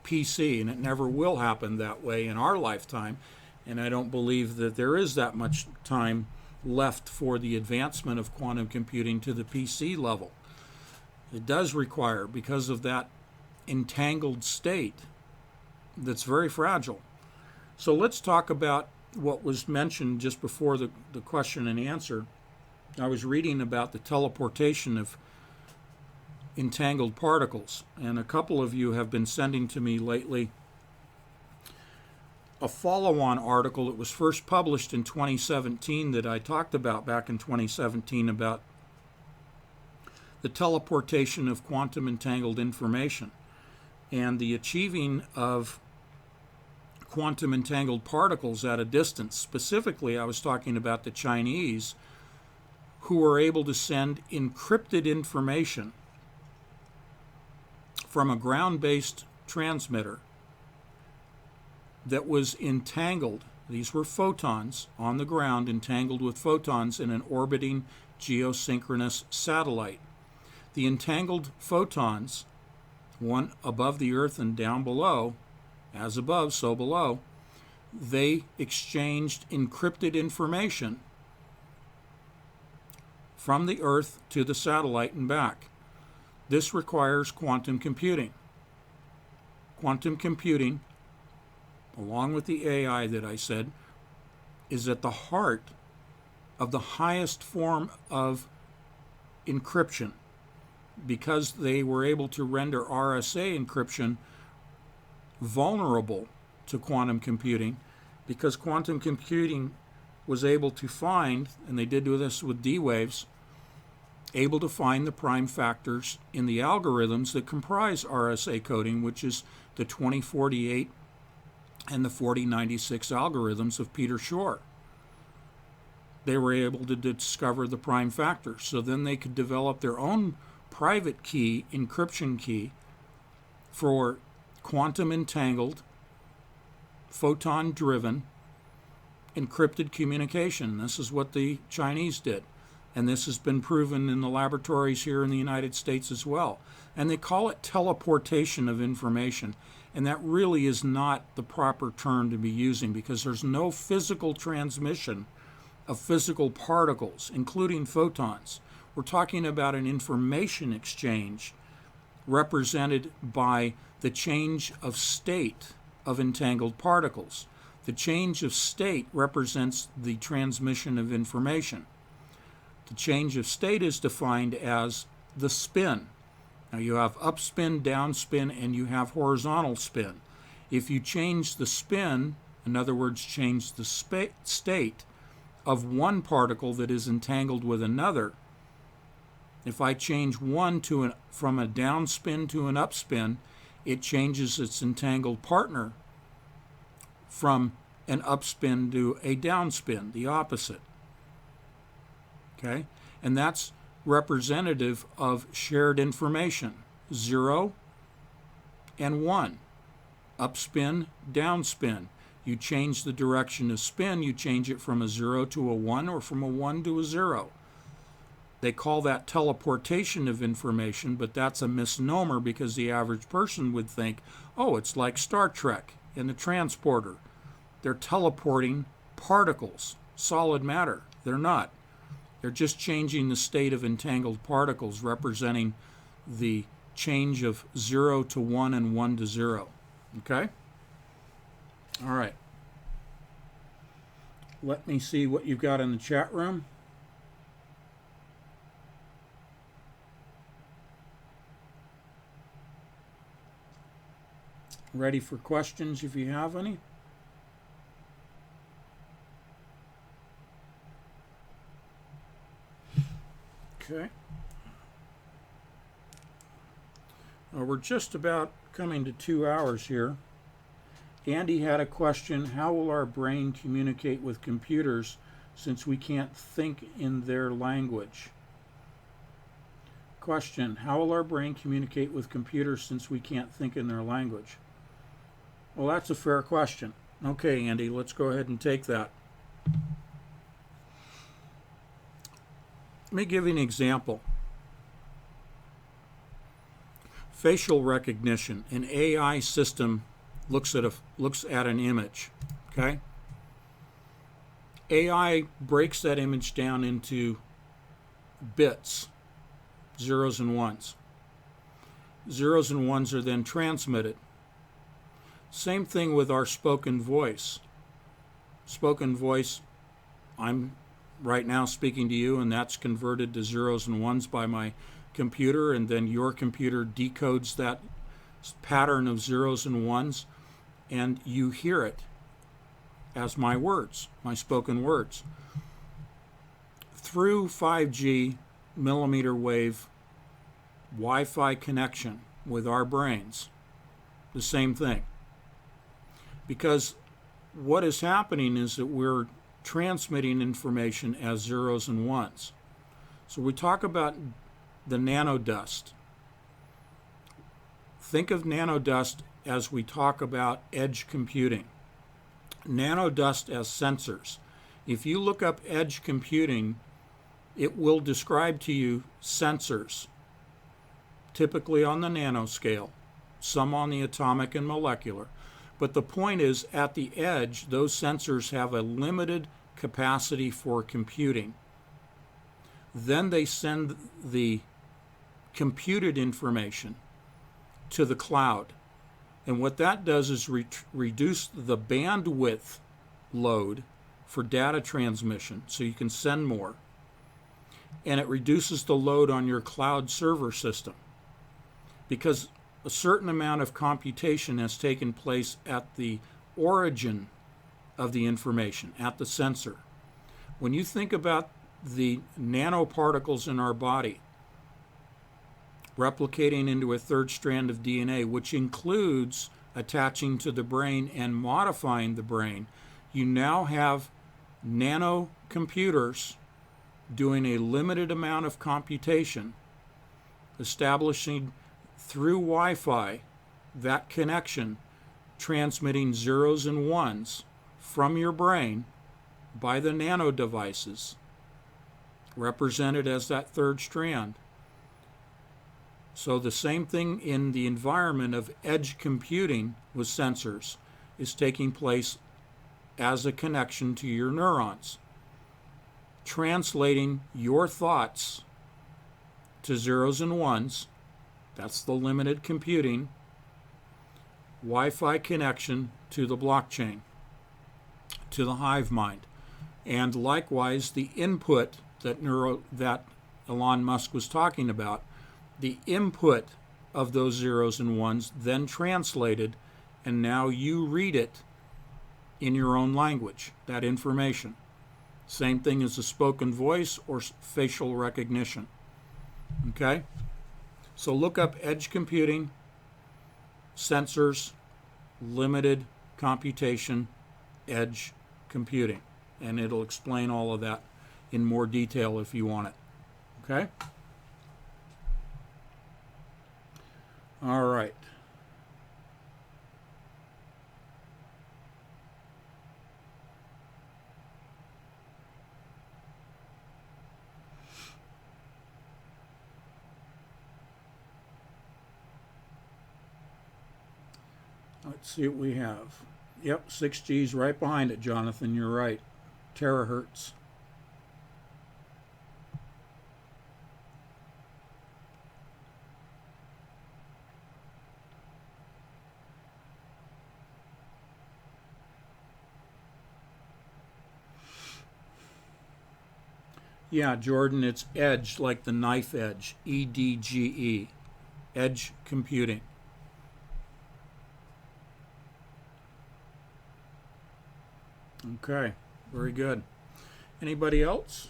PC, and it never will happen that way in our lifetime. And I don't believe that there is that much time left for the advancement of quantum computing to the PC level. It does require, because of that entangled state that's very fragile. So let's talk about what was mentioned just before the question and answer. I was reading about the teleportation of entangled particles, and a couple of you have been sending to me lately a follow-on article that was first published in 2017 that I talked about back in 2017 about the teleportation of quantum entangled information and the achieving of quantum entangled particles at a distance. Specifically, I was talking about the Chinese, who were able to send encrypted information from a ground-based transmitter that was entangled. These were photons on the ground, entangled with photons in an orbiting geosynchronous satellite. The entangled photons, one above the Earth and down below, as above, so below, they exchanged encrypted information from the Earth to the satellite and back. This requires quantum computing. Quantum computing, along with the AI that I said, is at the heart of the highest form of encryption, because they were able to render RSA encryption vulnerable to quantum computing, because quantum computing was able to find, and they did do this with D-waves, able to find the prime factors in the algorithms that comprise RSA coding, which is the 2048 and the 4096 algorithms of Peter Shor. They were able to discover the prime factors, so then they could develop their own private key, encryption key, for quantum entangled, photon driven, encrypted communication. This is what the Chinese did. And this has been proven in the laboratories here in the United States as well. And they call it teleportation of information. And that really is not the proper term to be using, because there's no physical transmission of physical particles, including photons. We're talking about an information exchange represented by the change of state of entangled particles. The change of state represents the transmission of information. The change of state is defined as the spin. Now you have up spin, down spin, and you have horizontal spin. If you change the spin, in other words, change the state of one particle that is entangled with another, if I change one from a down spin to an up spin, it changes its entangled partner from an up spin to a down spin, the opposite. Okay? And that's representative of shared information, 0 and 1, up spin, down spin. You change the direction of spin, you change it from a 0 to a 1 or from a 1 to a 0. They call that teleportation of information, but that's a misnomer, because the average person would think, oh, it's like Star Trek in the transporter. They're teleporting particles, solid matter. They're not. They're just changing the state of entangled particles, representing the change of 0 to 1 and 1 to 0. Okay? All right. Let me see what you've got in the chat room. Ready for questions if you have any? Okay. We're just about coming to 2 hours here. Andy had a question: how will our brain communicate with computers since we can't think in their language? Of question. How will our brain communicate with computers since we can't think in their language? Well, that's a fair question. Okay, Andy, let's go ahead and take that. Let me give you an example. Facial recognition. An AI system looks at an image. Okay? AI breaks that image down into bits, zeros and ones. Zeros and ones are then transmitted. Same thing with our spoken voice. Spoken voice, I'm right now speaking to you, and that's converted to zeros and ones by my computer, and then your computer decodes that pattern of zeros and ones, and you hear it as my words, my spoken words. Through 5G millimeter wave Wi-Fi connection with our brains, the same thing. Because what is happening is that we're transmitting information as zeros and ones. So we talk about the nanodust. Think of nanodust as we talk about edge computing. Nanodust as sensors. If you look up edge computing, it will describe to you sensors, typically on the nanoscale, some on the atomic and molecular. But the point is, at the edge, those sensors have a limited capacity for computing. Then they send the computed information to the cloud. And what that does is reduce the bandwidth load for data transmission, so you can send more. And it reduces the load on your cloud server system, because a certain amount of computation has taken place at the origin of the information, at the sensor. When you think about the nanoparticles in our body replicating into a third strand of DNA, which includes attaching to the brain and modifying the brain, you now have nanocomputers doing a limited amount of computation, establishing through Wi-Fi that connection, transmitting zeros and ones from your brain by the nano devices, represented as that third strand. So the same thing in the environment of edge computing with sensors is taking place as a connection to your neurons, translating your thoughts to zeros and ones. That's the limited computing. Wi-Fi connection to the blockchain, to the hive mind. And likewise, the input that Elon Musk was talking about, the input of those zeros and ones then translated, and now you read it in your own language, that information. Same thing as a spoken voice or facial recognition. Okay? So look up edge computing, sensors, limited computation, edge computing, and it'll explain all of that in more detail if you want it. Okay? All right. Let's see what we have. Yep, 6G's right behind it, Jonathan. You're right. Terahertz. Yeah, Jordan, it's edge, like the knife edge. EDGE. Edge computing. Okay, very good. Anybody else?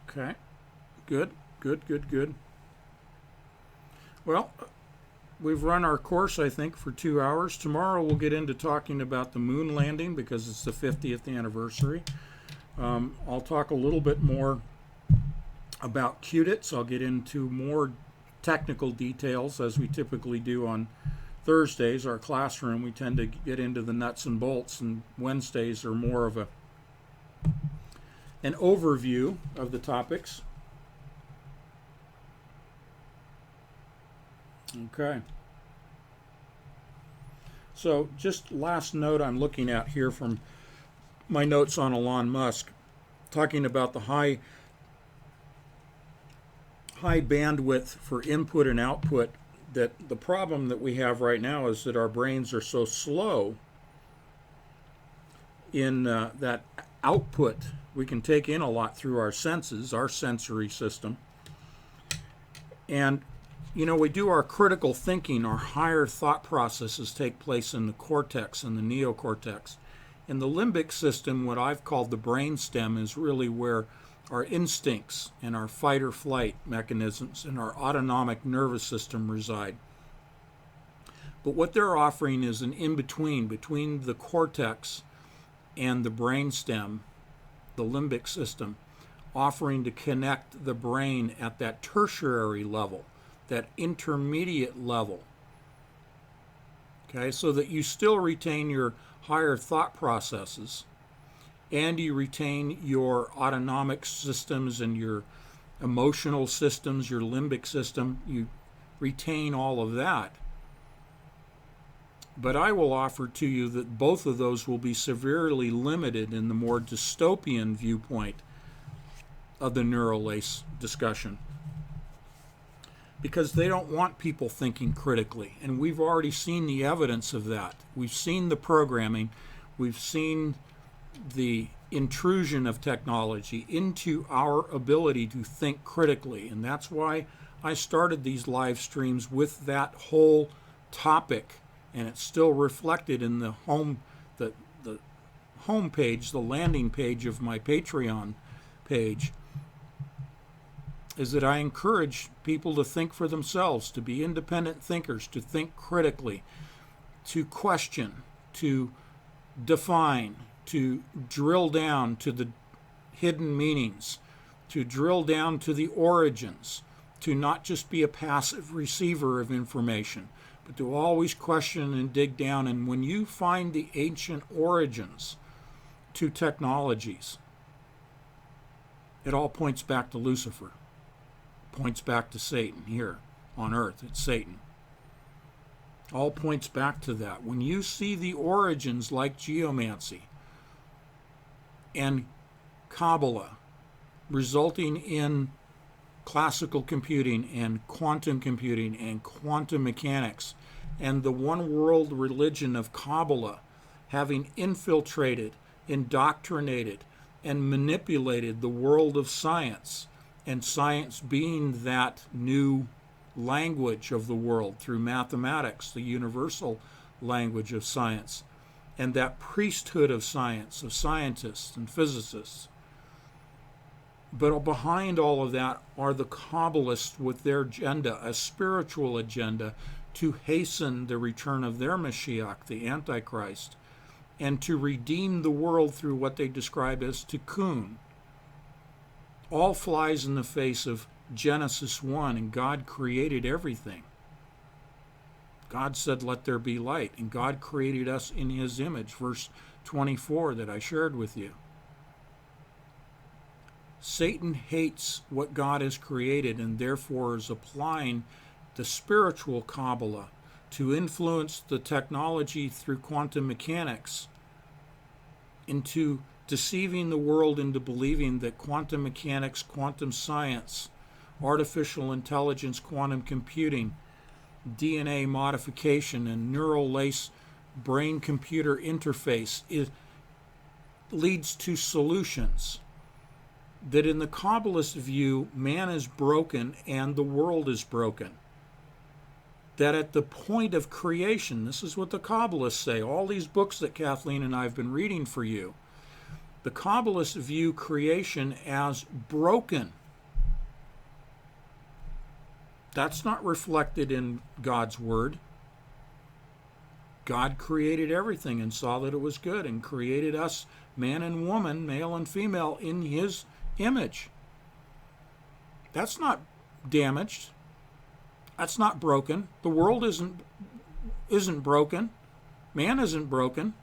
Okay, good. Well, we've run our course, I think, for 2 hours. Tomorrow we'll get into talking about the moon landing because it's the 50th anniversary. I'll talk a little bit more about QDITs. I'll get into more technical details as we typically do on Thursdays. Our classroom, we tend to get into the nuts and bolts, and Wednesdays are more of an overview of the topics. Okay. So just last note I'm looking at here from my notes on Elon Musk, talking about the high bandwidth for input and output, that the problem that we have right now is that our brains are so slow in that output. We can take in a lot through our senses, our sensory system. And, you know, we do our critical thinking, our higher thought processes take place in the cortex and the neocortex. In the limbic system, what I've called the brain stem, is really where our instincts and our fight or flight mechanisms and our autonomic nervous system reside. But what they're offering is an in-between, between the cortex and the brain stem, the limbic system, offering to connect the brain at that tertiary level, that intermediate level. Okay, so that you still retain your higher thought processes, and you retain your autonomic systems and your emotional systems, your limbic system. You retain all of that. But I will offer to you that both of those will be severely limited in the more dystopian viewpoint of the neural lace discussion, because they don't want people thinking critically. And we've already seen the evidence of that. We've seen the programming. We've seen the intrusion of technology into our ability to think critically. And that's why I started these live streams with that whole topic. And it's still reflected in the home page, the landing page of my Patreon page, is that I encourage people to think for themselves, to be independent thinkers, to think critically, to question, to define, to drill down to the hidden meanings, to drill down to the origins, to not just be a passive receiver of information, but to always question and dig down. And when you find the ancient origins to technologies, it all points back to Lucifer, points back to Satan. Here on earth, it's Satan. All points back to that. When you see the origins like geomancy and Kabbalah resulting in classical computing and quantum mechanics, and the one world religion of Kabbalah having infiltrated, indoctrinated, and manipulated the world of science, and science being that new language of the world through mathematics, the universal language of science, and that priesthood of science, of scientists and physicists. But behind all of that are the Kabbalists with their agenda, a spiritual agenda, to hasten the return of their Mashiach, the Antichrist, and to redeem the world through what they describe as tikkun. All flies in the face of Genesis 1, and God created everything. God said, "Let there be light," and God created us in His image, verse 24 that I shared with you. Satan hates what God has created, and therefore is applying the spiritual Kabbalah to influence the technology through quantum mechanics into deceiving the world into believing that quantum mechanics, quantum science, artificial intelligence, quantum computing, DNA modification, and neural lace brain-computer interface leads to solutions. That in the Kabbalist view, man is broken and the world is broken. That at the point of creation, this is what the Kabbalists say, all these books that Kathleen and I have been reading for you, the Kabbalists view creation as broken. That's not reflected in God's word. God created everything and saw that it was good and created us, man and woman, male and female, in his image. That's not damaged. That's not broken. The world isn't broken. Man isn't broken.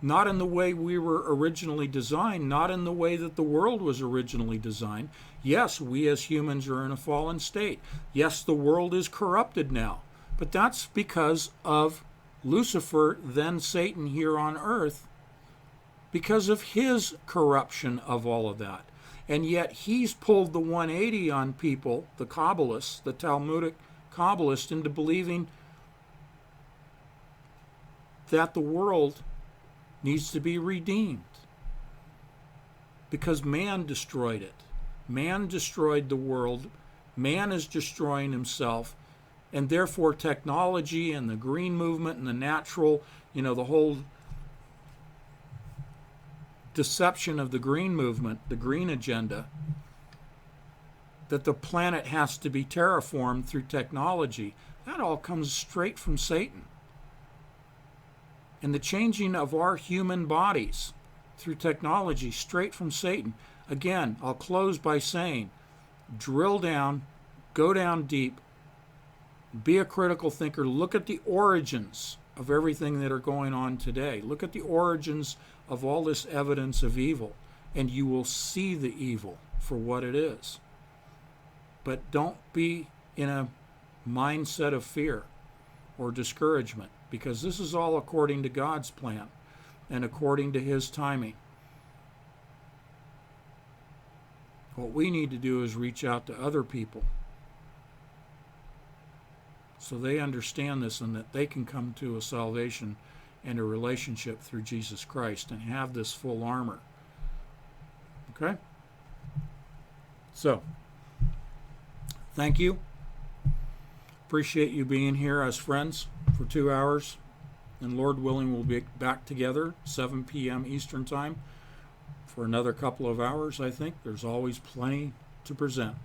Not in the way we were originally designed, not in the way that the world was originally designed. Yes, we as humans are in a fallen state. Yes, the world is corrupted now. But that's because of Lucifer, then Satan, here on earth, because of his corruption of all of that. And yet he's pulled the 180 on people, the Kabbalists, the Talmudic Kabbalists, into believing that the world needs to be redeemed because man destroyed it. Man destroyed the world. Man is destroying himself. And therefore technology and the green movement and the natural, the whole deception of the green movement, the green agenda, that the planet has to be terraformed through technology, that all comes straight from Satan. And the changing of our human bodies through technology, straight from Satan. Again, I'll close by saying, drill down, go down deep, be a critical thinker, look at the origins of everything that are going on today. Look at the origins of all this evidence of evil, and you will see the evil for what it is. But don't be in a mindset of fear or discouragement, because this is all according to God's plan and according to his timing. What we need to do is reach out to other people so they understand this and that they can come to a salvation and a relationship through Jesus Christ and have this full armor. Okay? So, thank you. Appreciate you being here as friends for 2 hours. And Lord willing, we'll be back together 7 p.m. Eastern Time for another couple of hours, I think. There's always plenty to present.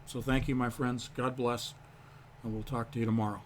So thank you, my friends. God bless. And we'll talk to you tomorrow.